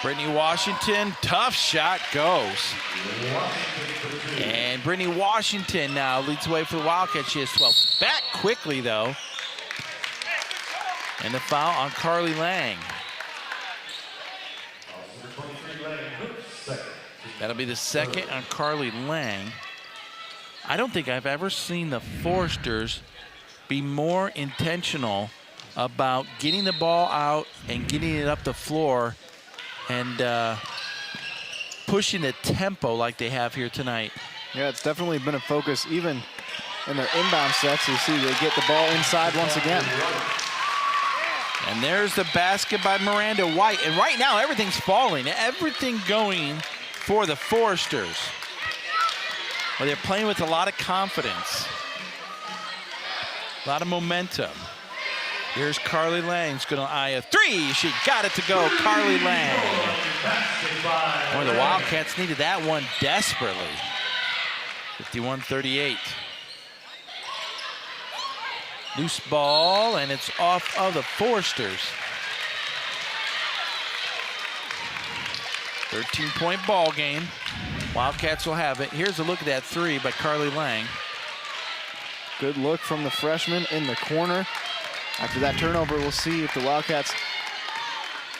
Brittany Washington, tough shot goes. And Brittany Washington now leads the way for the Wildcats. She has 12. Back quickly, though. And the foul on Carly Lang. That'll be the second on Carly Lang. I don't think I've ever seen the Foresters be more intentional about getting the ball out and getting it up the floor and pushing the tempo like they have here tonight. Yeah, it's definitely been a focus even in their inbound sets. You see they get the ball inside once again. And there's the basket by Miranda White. And right now, everything's falling. Everything going for the Foresters. Well, they're playing with a lot of confidence. A lot of momentum. Here's Carly Lang's going to eye a three. She got it to go, Carly Lang. Boy, the Wildcats needed that one desperately. 51-38. Loose ball, and it's off of the Foresters. 13-point ball game. Wildcats will have it. Here's a look at that three by Carly Lang. Good look from the freshman in the corner. After that turnover, we'll see if the Wildcats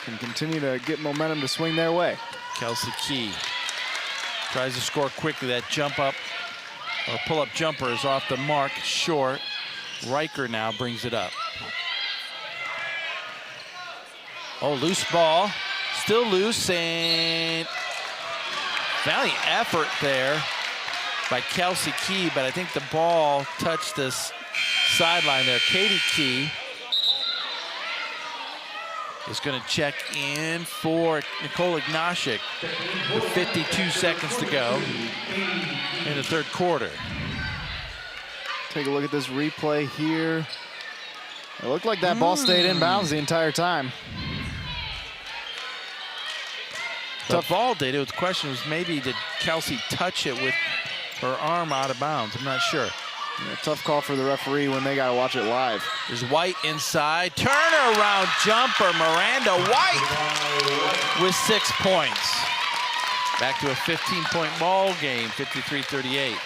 can continue to get momentum to swing their way. Kelsey Key tries to score quickly. That jump up or pull-up jumper is off the mark, short. Riker now brings it up. Oh, loose ball, still loose, and valiant effort there by Kelsey Key, but I think the ball touched this sideline there. Katie Key is going to check in for Nicole Ignashik with 52 seconds to go in the third quarter. Take a look at this replay here. It looked like that ball stayed in bounds the entire time. The ball did. The question was maybe did Kelsey touch it with her arm out of bounds? I'm not sure. Yeah, tough call for the referee when they got to watch it live. There's White inside. Turnaround jumper. Miranda White with 6 points. Back to a 15-point ball game, 53-38.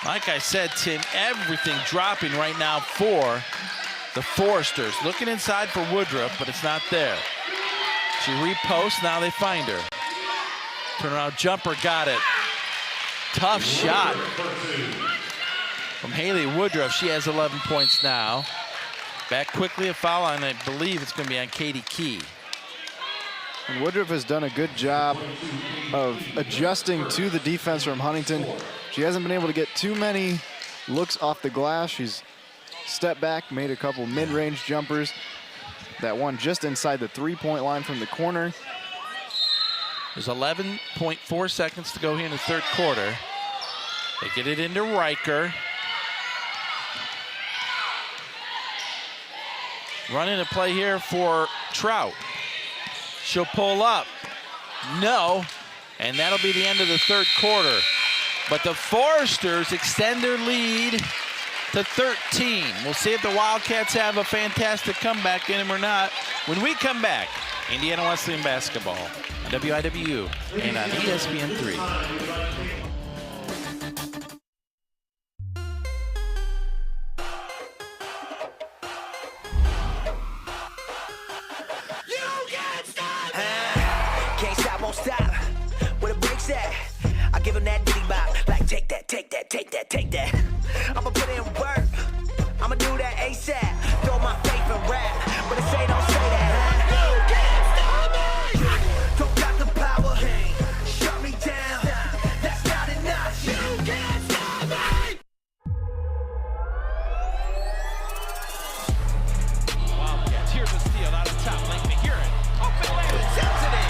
Like I said, Tim, everything dropping right now for the Foresters. Looking inside for Woodruff, but it's not there. She reposts, now they find her. Turnaround jumper, got it. Tough shot from Haley Woodruff. She has 11 points now. Back quickly, a foul, and I believe it's going to be on Katie Key. And Woodruff has done a good job of adjusting to the defense from Huntington. She hasn't been able to get too many looks off the glass. She's stepped back, made a couple mid-range jumpers. That one just inside the three-point line from the corner. There's 11.4 seconds to go here in the third quarter. They get it into Riker. Running a play here for Trout. She'll pull up. No. And that'll be the end of the third quarter. But the Foresters extend their lead to 13. We'll see if the Wildcats have a fantastic comeback in them or not. When we come back, Indiana Wesleyan basketball on WIWU and on ESPN3. Stop where the brakes at. I give him that diddy bop, like take that, take that, take that, take that. I'ma put in work, I'ma do that ASAP. Throw my faith in rap, but it say don't say that. You can't stop me. Don't got the power, shut me down. That's not enough. You can't stop me. Wildcats, here's a steal out of top. Let me hear it. Open lane, intensity.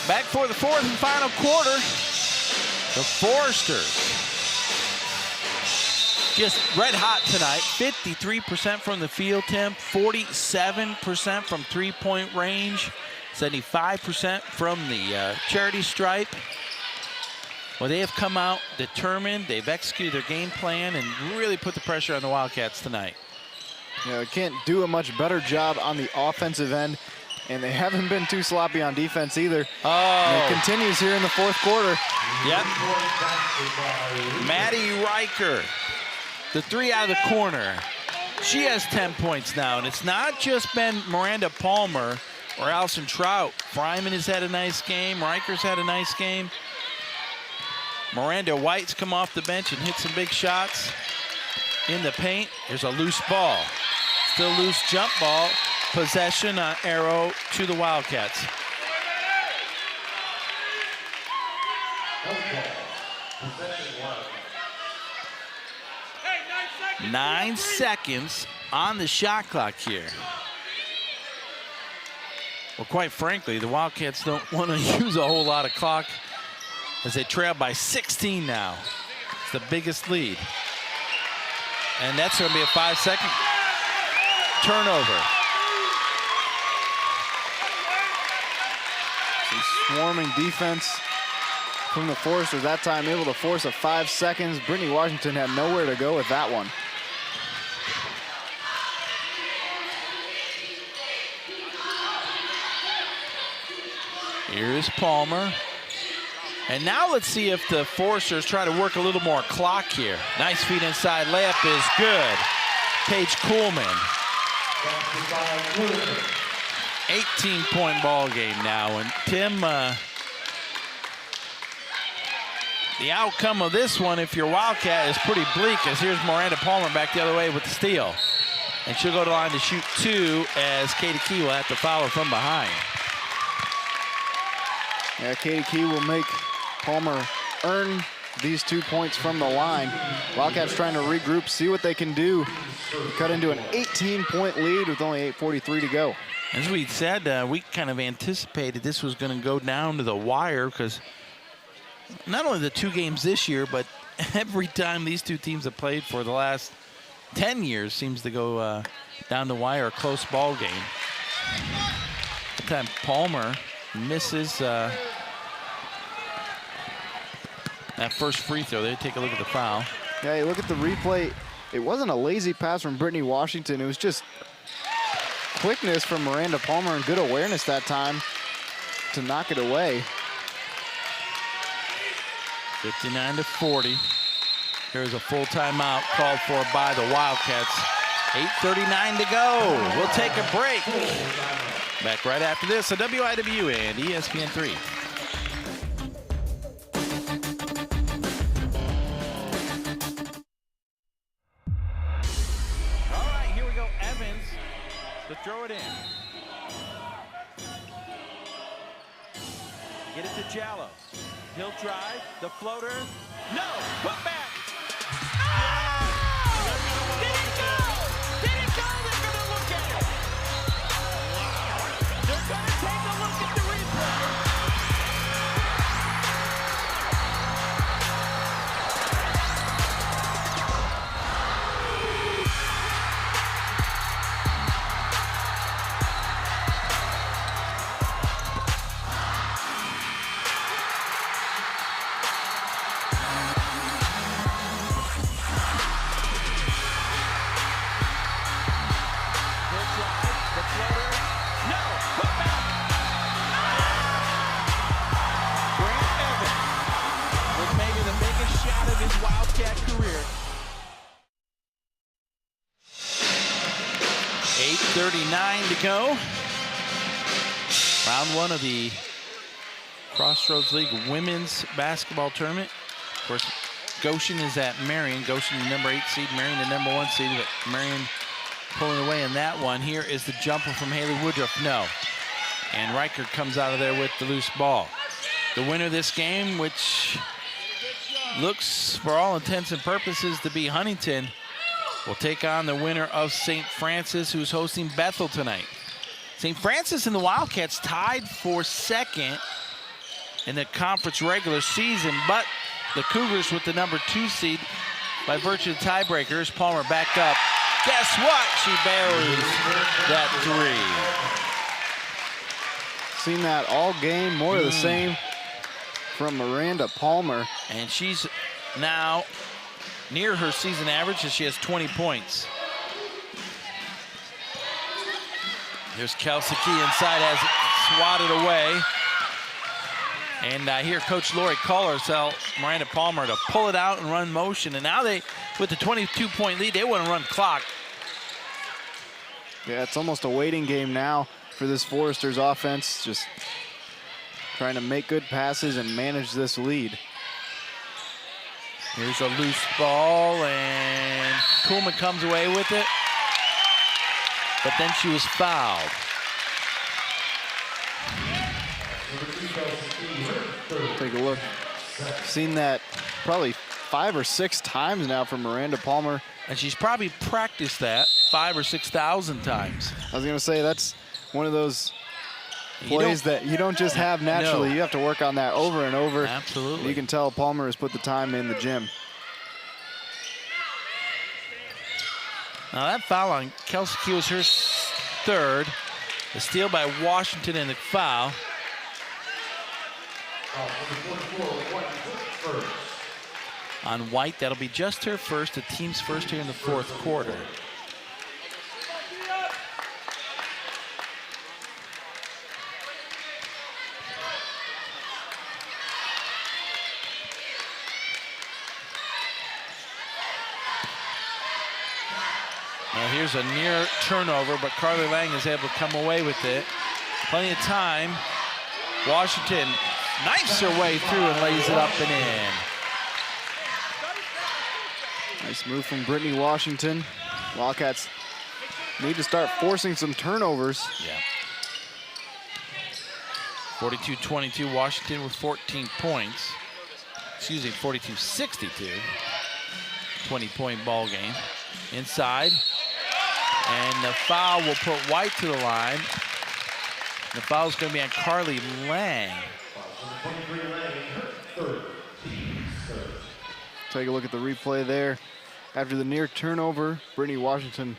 Back for the fourth and final quarter. The Foresters just red hot tonight. 53% from the field, Tim. 47% from three-point range. 75% from the charity stripe. Well, they have come out determined. They've executed their game plan and really put the pressure on the Wildcats tonight. They can't do a much better job on the offensive end, and they haven't been too sloppy on defense either. Oh. And it continues here in the fourth quarter. Yep. Maddie Riker, the three out of the corner. She has 10 points now, and it's not just been Miranda Palmer or Allison Trout. Fryman has had a nice game. Riker's had a nice game. Miranda White's come off the bench and hit some big shots in the paint. There's a loose ball. Still loose jump ball. Possession arrow to the Wildcats. 9 seconds on the shot clock here. Well, quite frankly, the Wildcats don't want to use a whole lot of clock as they trail by 16 now. It's the biggest lead. And that's going to be a 5-second turnover. Some swarming defense from the Foresters that time, able to force a 5 seconds. Brittany Washington had nowhere to go with that one. Here is Palmer. And now let's see if the Foresters try to work a little more clock here. Nice feed inside layup is good. Paige Kuhlman. 18-point ball game now. And Tim, the outcome of this one, if you're Wildcat, is pretty bleak, as here's Miranda Palmer back the other way with the steal. And she'll go to the line to shoot 2 as Katie Key will have to foul her from behind. Yeah, Katie Key will make Palmer earn these 2 points from the line. Wildcats trying to regroup, see what they can do. Cut into an 18-point lead with only 8:43 to go. As we said, we kind of anticipated this was going to go down to the wire, because not only the 2 games this year, but every time these two teams have played for the last 10 years seems to go down the wire, a close ball game. That time Palmer misses that first free throw. They take a look at the foul. Yeah, you look at the replay. It wasn't a lazy pass from Brittany Washington. It was just quickness from Miranda Palmer and good awareness that time to knock it away. 59-40. Here's a full timeout called for by the Wildcats. 8:39 to go. We'll take a break. Back right after this on WIWU and ESPN3. All right, here we go. Evans to throw it in. Get it to Jallo. He'll drive. The floater. No. Put back. Did it go? Did it go? They're going to look at it. They're going to take a look at the replay. Wildcat career. 8:39 to go. Round 1 of the Crossroads League Women's Basketball Tournament. Of course, Goshen is at Marion. Goshen, the number 8 seed, Marion, the number 1 seed. But Marion pulling away in that one. Here is the jumper from Haley Woodruff. No. And Riker comes out of there with the loose ball. The winner of this game, which looks, for all intents and purposes, to be Huntington, will take on the winner of St. Francis, who's hosting Bethel tonight. St. Francis and the Wildcats tied for second in the conference regular season, but the Cougars with the number 2 seed by virtue of the tiebreakers. Palmer back up. Guess what? She buries that 3. Seen that all game, more of the same from Miranda Palmer. And she's now near her season average, and she has 20 points. There's Kelsey Key inside, has it swatted away. And I hear Coach Lori call herself, Miranda Palmer, to pull it out and run motion. And now they, with the 22-point lead, they want to run clock. Yeah, it's almost a waiting game now for this Foresters offense, just trying to make good passes and manage this lead. Here's a loose ball, and Kuhlman comes away with it. But then she was fouled. Take a look. Seen that probably 5 or 6 times now from Miranda Palmer. And she's probably practiced that 5,000 or 6,000 times. I was going to say, that's one of those plays that you don't just have naturally. No. You have to work on that over and over. Absolutely. You can tell Palmer has put the time in the gym. Now that foul on Kelsey Key was her third. The steal by Washington and the foul. On White, that'll be just her first, the team's first here in the fourth quarter. Now here's a near turnover, but Carly Lang is able to come away with it. Plenty of time. Washington knifes her way through and lays it up and in. Nice move from Brittany Washington. Wildcats need to start forcing some turnovers. Yeah. 42-22, Washington with 14 points. Excuse me, 42-62. 20-point ball game. Inside. And the foul will put White to the line. The foul is going to be on Carly Lang. Take a look at the replay there. After the near turnover, Brittany Washington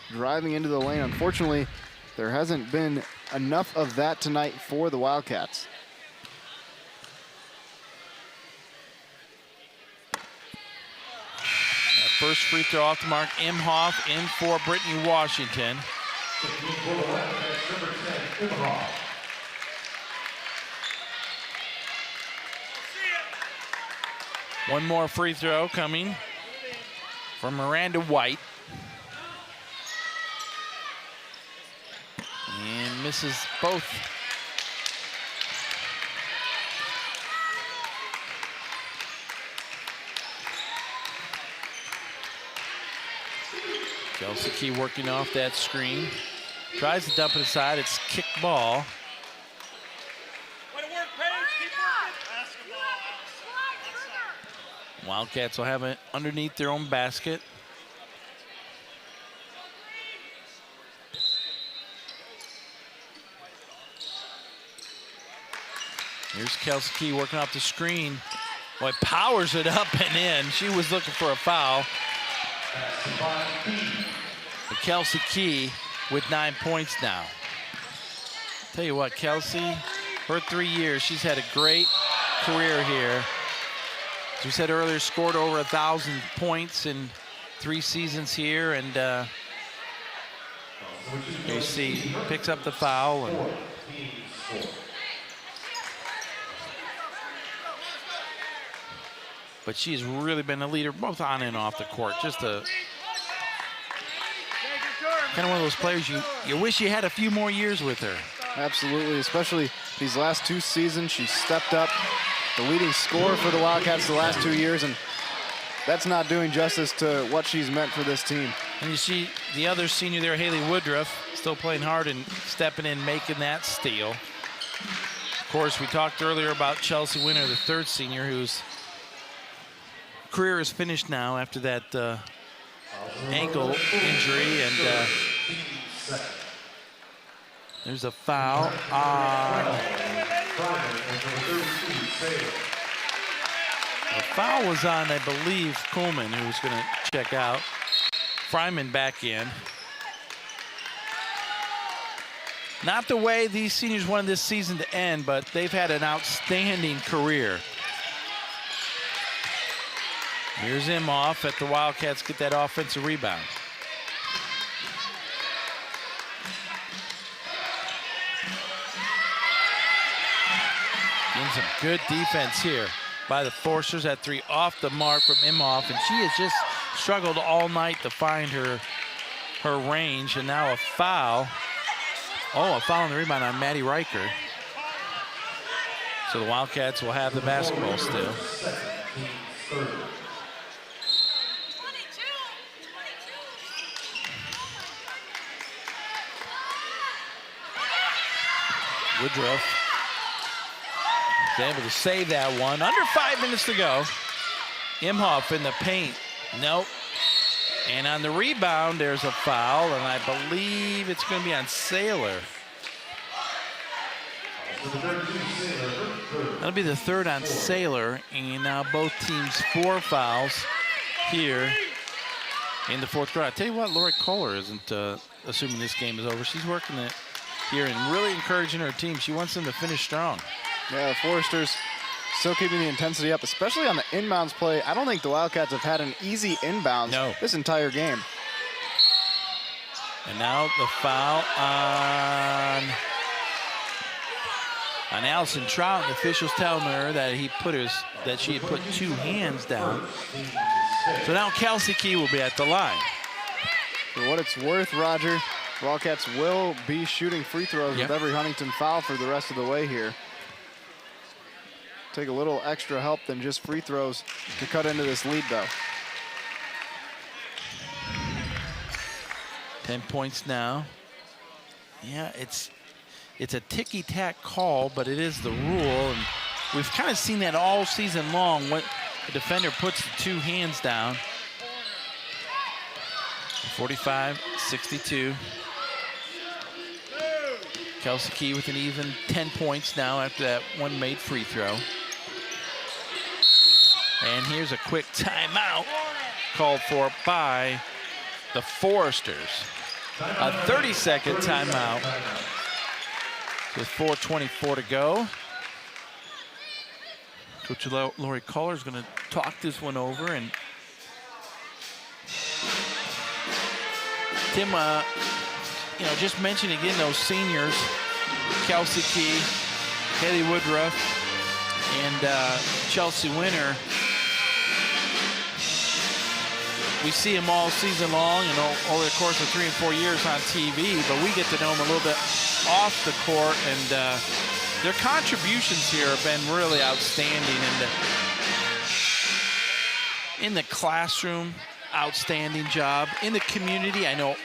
driving into the lane. Unfortunately, there hasn't been enough of that tonight for the Wildcats. First free throw off the mark. Imhoff in for Brittany Washington. One more free throw coming from Miranda White. And misses both. Kelsey Key working off that screen. Tries to dump it aside. It's kick ball. Wildcats will have it underneath their own basket. Here's Kelsey Key working off the screen. Boy, powers it up and in. She was looking for a foul. But Kelsey Key with 9 points now. Tell you what, Kelsey, for 3 years, she's had a great career here. As we said earlier, scored over 1,000 points in 3 seasons here, and you see, picks up the foul. And but she's really been a leader both on and off the court. Just a kind of one of those players you wish you had a few more years with her. Absolutely, especially these last 2 seasons. She stepped up, the leading scorer for the Wildcats the last 2 years, and that's not doing justice to what she's meant for this team. And you see the other senior there, Haley Woodruff, still playing hard and stepping in, making that steal. Of course, we talked earlier about Chelsea Winter, the 3rd senior, whose career is finished now after that ankle injury. And there's a foul on... The foul was on, I believe, Kuhlman, who was going to check out. Fryman back in. Not the way these seniors wanted this season to end, but they've had an outstanding career. Here's Imhoff at the Wildcats get that offensive rebound. Getting some good defense here by the Forsters. At 3 off the mark from Imhoff, and she has just struggled all night to find her range, and now a foul. Oh, a foul on the rebound on Maddie Riker. So the Wildcats will have the basketball still. Woodruff is able to save that one. Under 5 minutes to go. Imhoff in the paint. Nope. And on the rebound, there's a foul, and I believe it's going to be on Saylor. That'll be the third on Saylor, and now both teams 4 fouls here in the fourth quarter. I tell you what, Lori Kohler isn't assuming this game is over. She's working it here and really encouraging her team. She wants them to finish strong. Yeah, the Foresters still keeping the intensity up, especially on the inbounds play. I don't think the Wildcats have had an easy inbounds this entire game. And now the foul on Allison Trout. The officials telling her that she had put 2 hands down. So now Kelsey Key will be at the line. For what it's worth, Roger, Wildcats will be shooting free throws with every Huntington foul for the rest of the way here. Take a little extra help than just free throws to cut into this lead, though. 10 points now. Yeah, it's a ticky-tack call, but it is the rule, and we've kind of seen that all season long. When the defender puts the 2 hands down. 45-62. Kelsey Key with an even 10 points now after that one made free throw. And here's a quick timeout called for by the Foresters. A 30-second timeout with 4:24 to go. Coach Lori Kohler is going to talk this one over. And Tim, just mention again those seniors, Kelsey Key, Haley Woodruff, and Chelsea Winter. We see them all season long and over the course of 3 and 4 years on TV, but we get to know them a little bit off the court, and their contributions here have been really outstanding. In the classroom, outstanding job. In the community, I know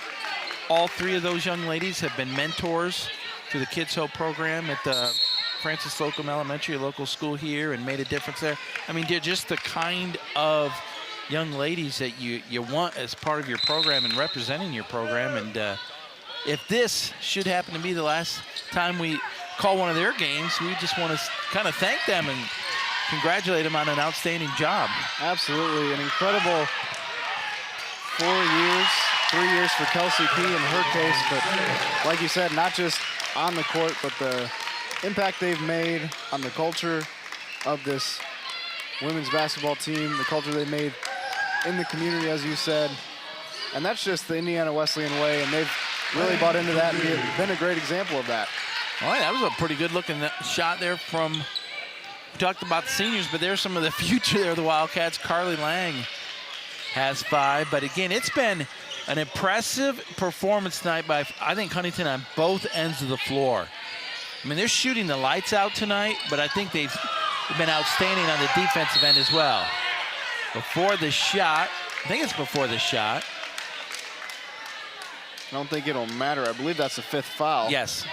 all 3 of those young ladies have been mentors through the Kids Hope program at the Francis Slocum Elementary, a local school here, and made a difference there. I mean, they're just the kind of young ladies that you want as part of your program and representing your program. And if this should happen to be the last time we call one of their games, we just want to kind of thank them and congratulate them on an outstanding job. Absolutely, an incredible 4 years, 3 years for Kelsey Key in her case, but like you said, not just on the court, but the impact they've made on the culture of this women's basketball team, the culture they made in the community, as you said. And that's just the Indiana Wesleyan way, and they've really bought into that and been a great example of that. All right, that was a pretty good looking shot there from, we talked about the seniors, but there's some of the future there, the Wildcats. Carly Lang has 5, but again, it's been an impressive performance tonight by, I think, Huntington on both ends of the floor. I mean, they're shooting the lights out tonight, but I think they've been outstanding on the defensive end as well. Before the shot, I think it's before the shot. I don't think it'll matter. I believe that's the 5th foul. Yes.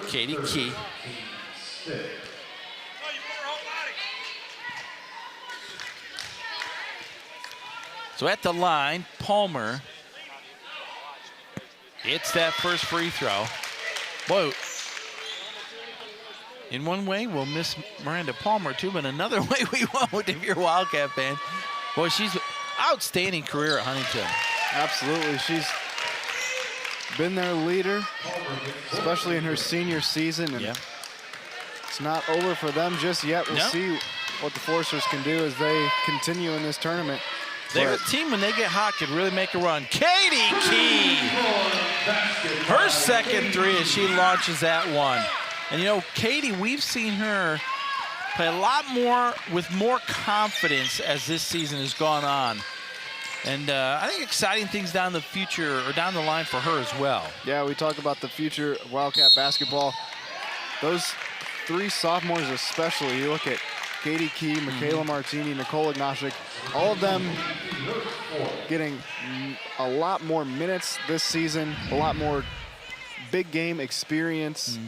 Katie Key. So at the line, Palmer hits that first free throw. Boy, in one way, we'll miss Miranda Palmer too, but another way we won't if you're a Wildcat fan. Boy, she's outstanding career at Huntington. Absolutely. She's been their leader, especially in her senior season. And it's not over for them just yet. We'll see what the Foresters can do as they continue in this tournament. They're a team, when they get hot, could really make a run. Katie Key, her second three as she launches that one. And you know, Katie, we've seen her play a lot more with more confidence as this season has gone on. And I think exciting things down the future or down the line for her as well. Yeah, we talk about the future of Wildcat basketball. Those three sophomores especially, you look at Katie Key, Michaela Martini, Nicole Ignashik, all of them getting a lot more minutes this season, a lot more big game experience,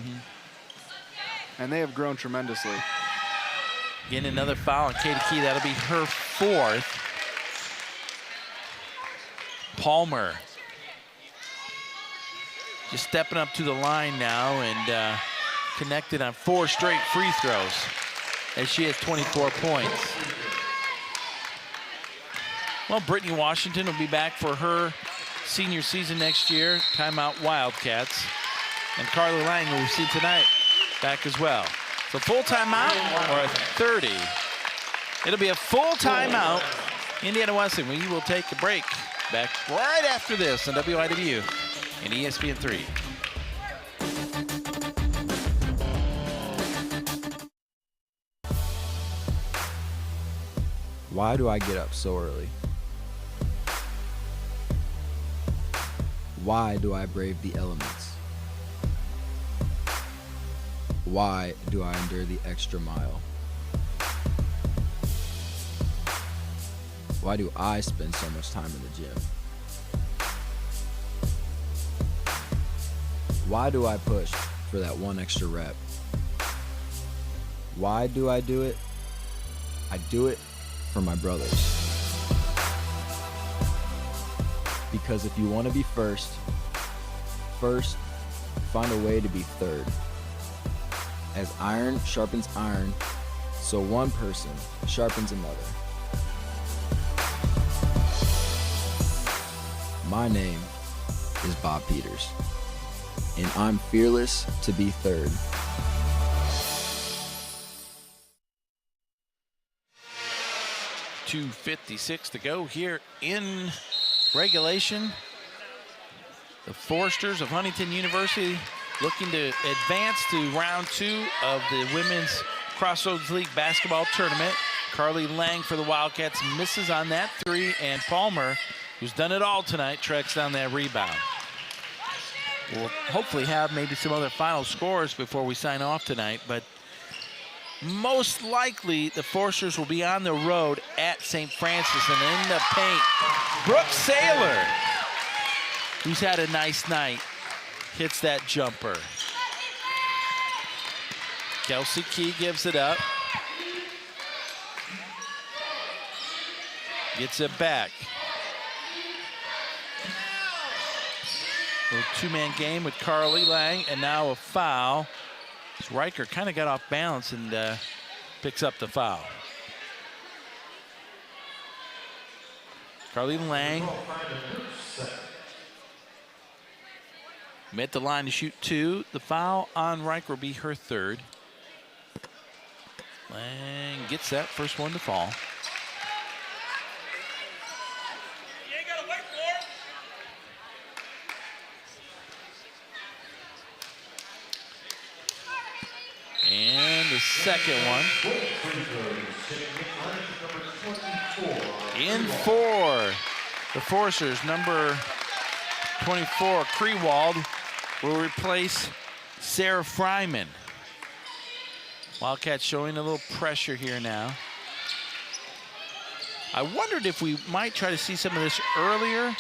and they have grown tremendously. Getting another foul on Katie Key, that'll be her fourth. Palmer just stepping up to the line now and connected on 4 straight free throws as she has 24 points. Well, Brittany Washington will be back for her senior season next year. Timeout Wildcats. And Carly Lang, who we've seen tonight, back as well. So full timeout or a 30. It'll be a full timeout. Indiana Wesleyan, we will take a break. Back right after this on WIWU and ESPN3. Why do I get up so early? Why do I brave the elements? Why do I endure the extra mile? Why do I spend so much time in the gym? Why do I push for that one extra rep? Why do I do it? I do it for my brothers. Because if you want to be first, find a way to be third. As iron sharpens iron, so one person sharpens another. My name is Bob Peters, and I'm fearless to be third. .256 to go here in regulation. The Foresters of Huntington University looking to advance to round 2 of the Women's Crossroads League basketball tournament. Carly Lang for the Wildcats misses on that 3, and Palmer, who's done it all tonight, tracks down that rebound. We'll hopefully have maybe some other final scores before we sign off tonight, but most likely the Foresters will be on the road at St. Francis, and in the paint, Brooke Saylor, who's had a nice night, hits that jumper. Kelsey Key gives it up. Gets it back. Little two-man game with Carly Lang, and now a foul. Riker kind of got off balance and picks up the foul. Carly Lang met the line to shoot 2. The foul on Riker will be her 3rd. Lang gets that first one to fall. And the second one. In for the Foresters, number 24, Krewald, will replace Sarah Fryman. Wildcats showing a little pressure here now. I wondered if we might try to see some of this earlier,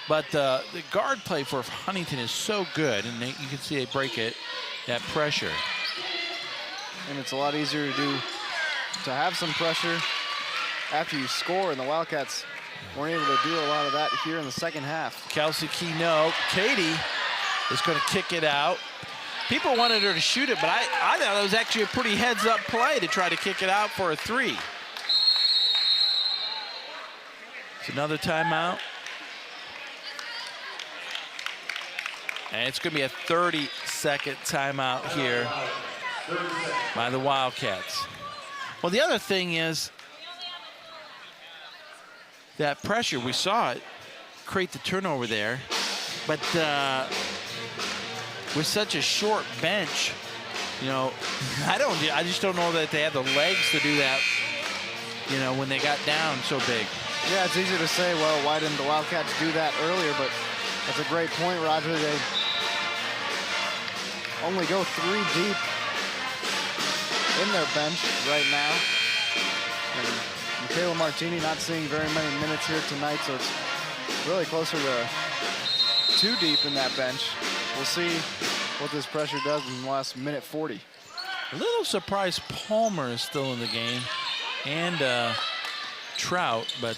but the guard play for Huntington is so good, and you can see they break it, that pressure. And it's a lot easier to have some pressure after you score, and the Wildcats weren't able to do a lot of that here in the second half. Kelsey Key, no. Katie is going to kick it out. People wanted her to shoot it, but I thought it was actually a pretty heads-up play to try to kick it out for a 3. It's another timeout. And it's going to be a 30-second timeout here by the Wildcats. Well, the other thing is that pressure, we saw it create the turnover there, but with such a short bench, you know, I just don't know that they have the legs to do that, you know, when they got down so big. Yeah, it's easy to say, well, why didn't the Wildcats do that earlier? But that's a great point, Roger. They only go 3 deep in their bench right now. And Michaela Martini not seeing very many minutes here tonight, so it's really closer to 2 deep in that bench. We'll see what this pressure does in the last minute 40. A little surprised Palmer is still in the game, and Trout, but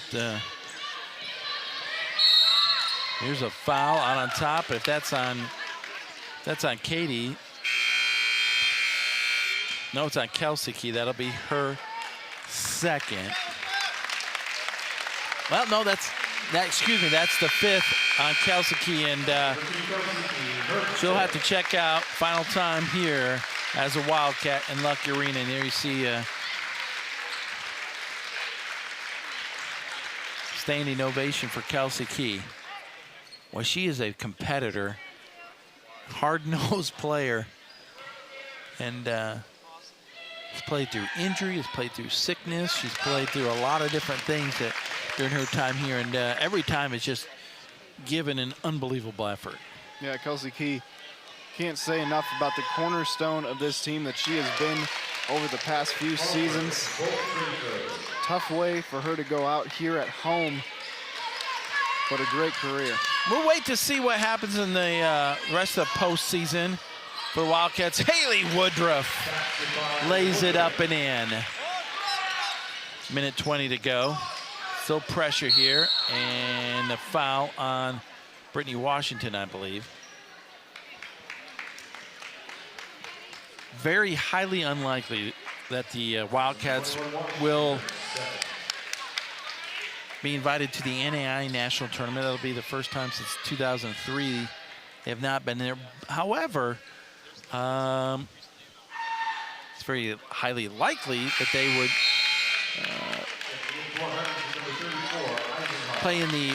here's a foul out on top. If that's on Katie. No, it's on Kelsey Key. That'll be her second. Well, no, excuse me, that's the 5th on Kelsey Key, and she'll have to check out. Final time here as a Wildcat in Lucky Arena. And there you see standing ovation for Kelsey Key. Well, she is a competitor, hard-nosed player, and she's played through injury, has played through sickness, she's played through a lot of different things during her time here, and every time it's just given an unbelievable effort. Yeah, Kelsey Key, can't say enough about the cornerstone of this team that she has been over the past few seasons. Tough way for her to go out here at home, but a great career. We'll wait to see what happens in the rest of the postseason for Wildcats. Haley Woodruff lays it up and in. Minute 20 to go. Still pressure here, and a foul on Brittany Washington, I believe. Very highly unlikely that the Wildcats will be invited to the NAI National Tournament. That'll be the first time since 2003 they have not been there. However, it's very highly likely that they would play in the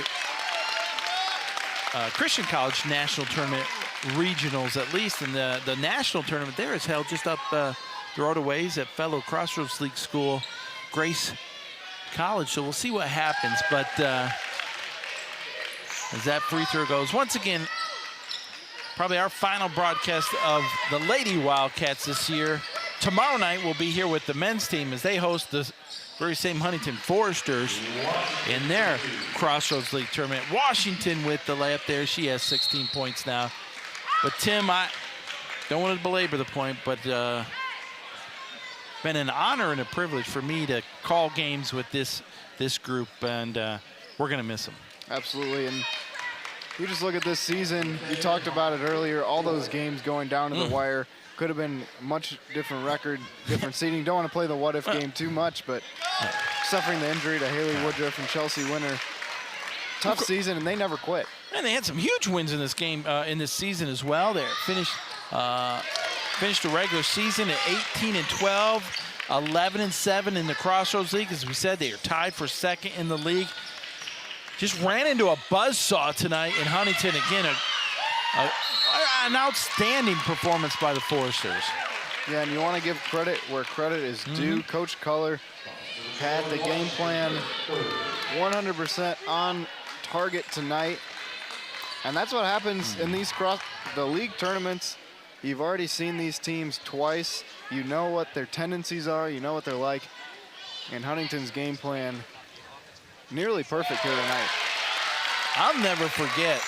Christian College National Tournament regionals, at least. And the national tournament there is held just up the road a ways at fellow Crossroads League school, Grace College. So we'll see what happens. But as that free throw goes, once again, probably our final broadcast of the Lady Wildcats this year. Tomorrow night we'll be here with the men's team as they host the very same Huntington Foresters in their Crossroads League tournament. Washington with the layup there. She has 16 points now. But Tim, I don't want to belabor the point, but been an honor and a privilege for me to call games with this group, and we're going to miss them. Absolutely. And we just look at this season. We talked about it earlier. All those games going down to the wire. Could have been a much different record, different seeding. Don't want to play the what-if game too much, but suffering the injury to Haley Woodruff and Chelsea Winter. Tough season, and they never quit. And they had some huge wins in this game, in this season as well. They finished the regular season at 18-12, 11-7 in the Crossroads League. As we said, they are tied for second in the league. Just ran into a buzzsaw tonight in Huntington. Again, an outstanding performance by the Foresters. Yeah, and you want to give credit where credit is due. Coach Culler had the game plan 100% on target tonight. And that's what happens in these the league tournaments. You've already seen these teams twice. You know what their tendencies are. You know what they're like. And Huntington's game plan nearly perfect here tonight. I'll never forget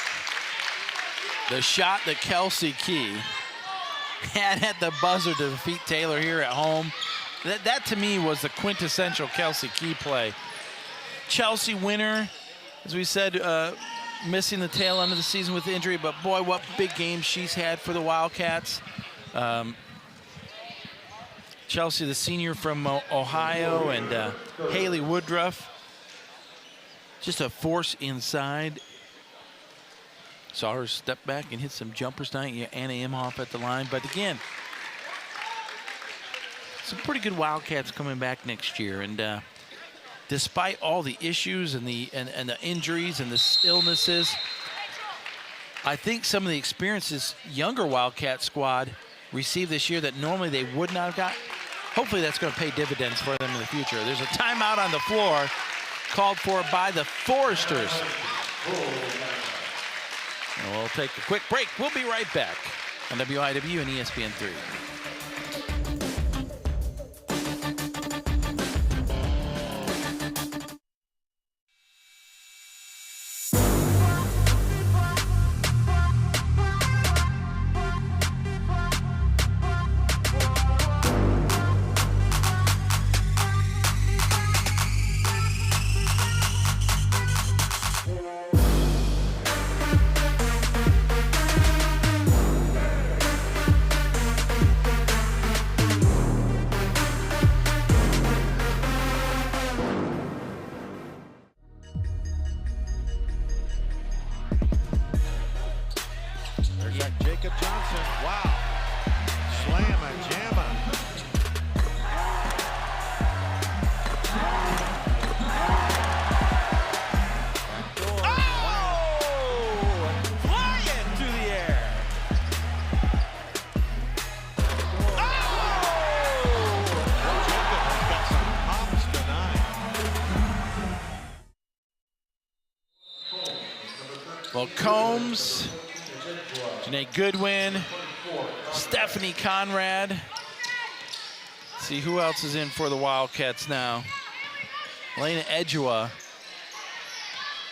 the shot that Kelsey Key had at the buzzer to defeat Taylor here at home. That to me was the quintessential Kelsey Key play. Chelsea Winter, as we said, missing the tail end of the season with injury, but boy, what big games she's had for the Wildcats. Chelsea, the senior from Ohio, and Haley Woodruff, just a force inside. Saw her step back and hit some jumpers tonight. Anna Imhoff at the line. But again, some pretty good Wildcats coming back next year. And despite all the issues and the injuries and the illnesses, I think some of the experiences younger Wildcat squad received this year that normally they would not have got, hopefully that's going to pay dividends for them in the future. There's a timeout on the floor called for by the Foresters. And we'll take a quick break. We'll be right back on WIW and ESPN3. Well, Combs, Janae Goodwin, Stephanie Conrad. Let's see who else is in for the Wildcats now. Elena Edgewa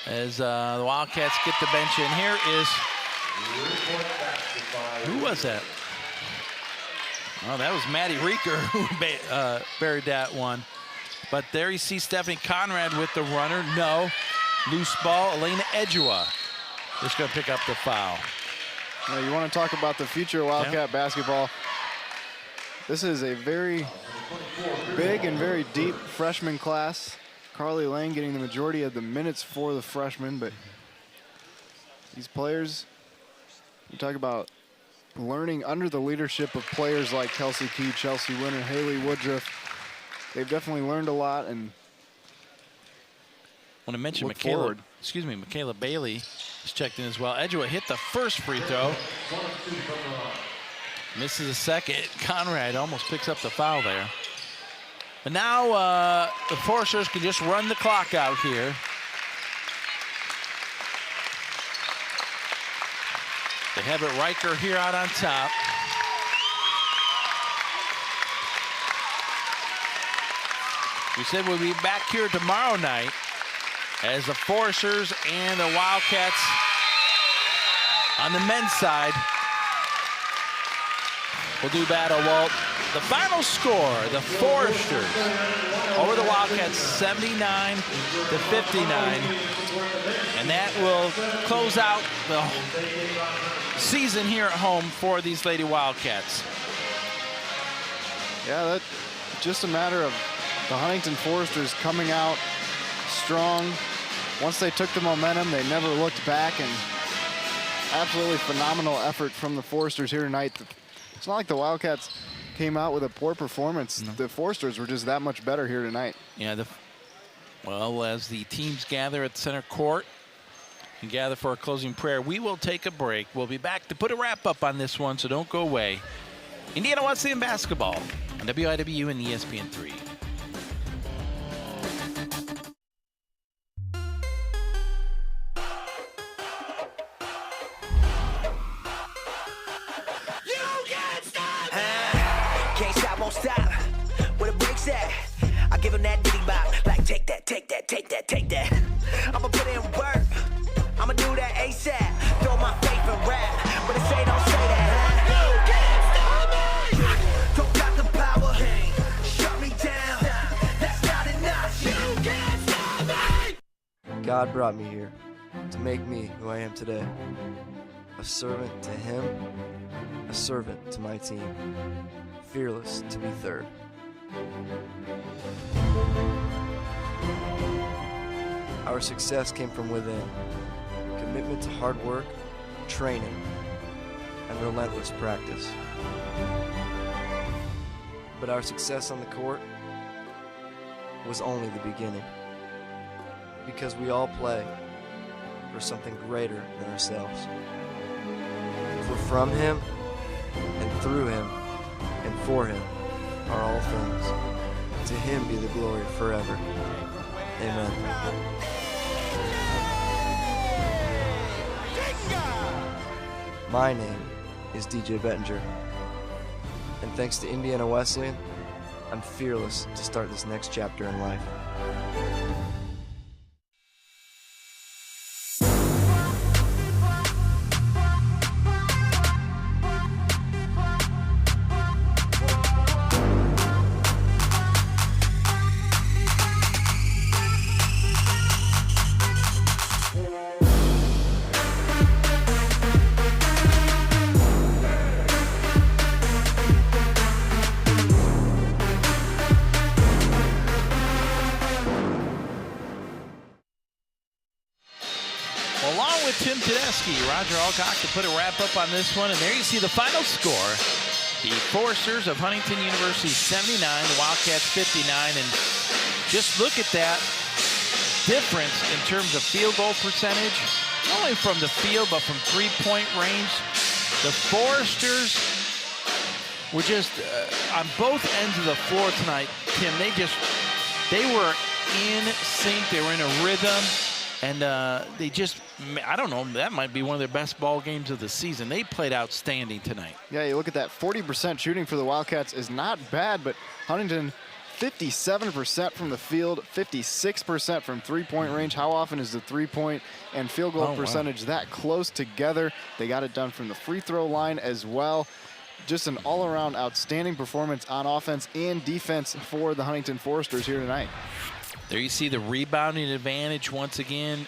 as the Wildcats get the bench in. Here is, who was that? Oh, that was Maddie Reeker who buried that one. But there you see Stephanie Conrad with the runner. No, loose ball, Elena Edgewa is going to pick up the foul. Now, you want to talk about the future of Wildcat basketball. This is a very big and very deep freshman class. Carly Lane getting the majority of the minutes for the freshmen, but these players, you talk about learning under the leadership of players like Kelsey Key, Chelsea Winter, Haley Woodruff. They've definitely learned a lot, and I want to mention Michaela Bailey is checked in as well. Edgewa hit the first free throw. Misses a second. Conrad almost picks up the foul there. But now the Foresters can just run the clock out here. They have it Riker here out on top. We said we'll be back here tomorrow night as the Foresters and the Wildcats on the men's side will do battle. Well, the final score, the Foresters over the Wildcats 79-59. And that will close out the season here at home for these Lady Wildcats. Yeah, that's just a matter of the Huntington Foresters coming out strong. Once they took the momentum, they never looked back, and absolutely phenomenal effort from the Foresters here tonight. It's not like the Wildcats came out with a poor performance. No. The Foresters were just that much better here tonight. Yeah, well, as the teams gather at center court and gather for a closing prayer, we will take a break. We'll be back to put a wrap up on this one, so don't go away. Indiana Wesleyan basketball on WIWU and ESPN3. Stop where the brakes at. I give him that ditty bop, like take that, take that, take that, take that. I'ma put in work, I'ma do that ASAP. Throw my faith in rap, but it say don't say that. You can't stop me. Don't got the power, shut me down. That's not enough. You can't stop me. God brought me here to make me who I am today. A servant to Him, a servant to my team. Fearless to be third. Our success came from within. Commitment to hard work, training, and relentless practice. But our success on the court was only the beginning, because we all play for something greater than ourselves. For from him, and through him, and for him are all things. To him be the glory forever. Amen. My name is DJ Bettinger, and thanks to Indiana Wesleyan, I'm fearless to start this next chapter in life. Along with Tim Tedeschi, Roger Alcock to put a wrap up on this one. And there you see the final score. The Foresters of Huntington University 79, the Wildcats 59. And just look at that difference in terms of field goal percentage, not only from the field, but from three-point range. The Foresters were just on both ends of the floor tonight, Tim. They were in sync. They were in a rhythm. And they just, I don't know, that might be one of their best ball games of the season. They played outstanding tonight. Yeah, you look at that 40% shooting for the Wildcats is not bad, but Huntington 57% from the field, 56% from three-point range. How often is the three-point and field goal percentage that close together? They got it done from the free throw line as well. Just an all-around outstanding performance on offense and defense for the Huntington Foresters here tonight. There you see the rebounding advantage once again.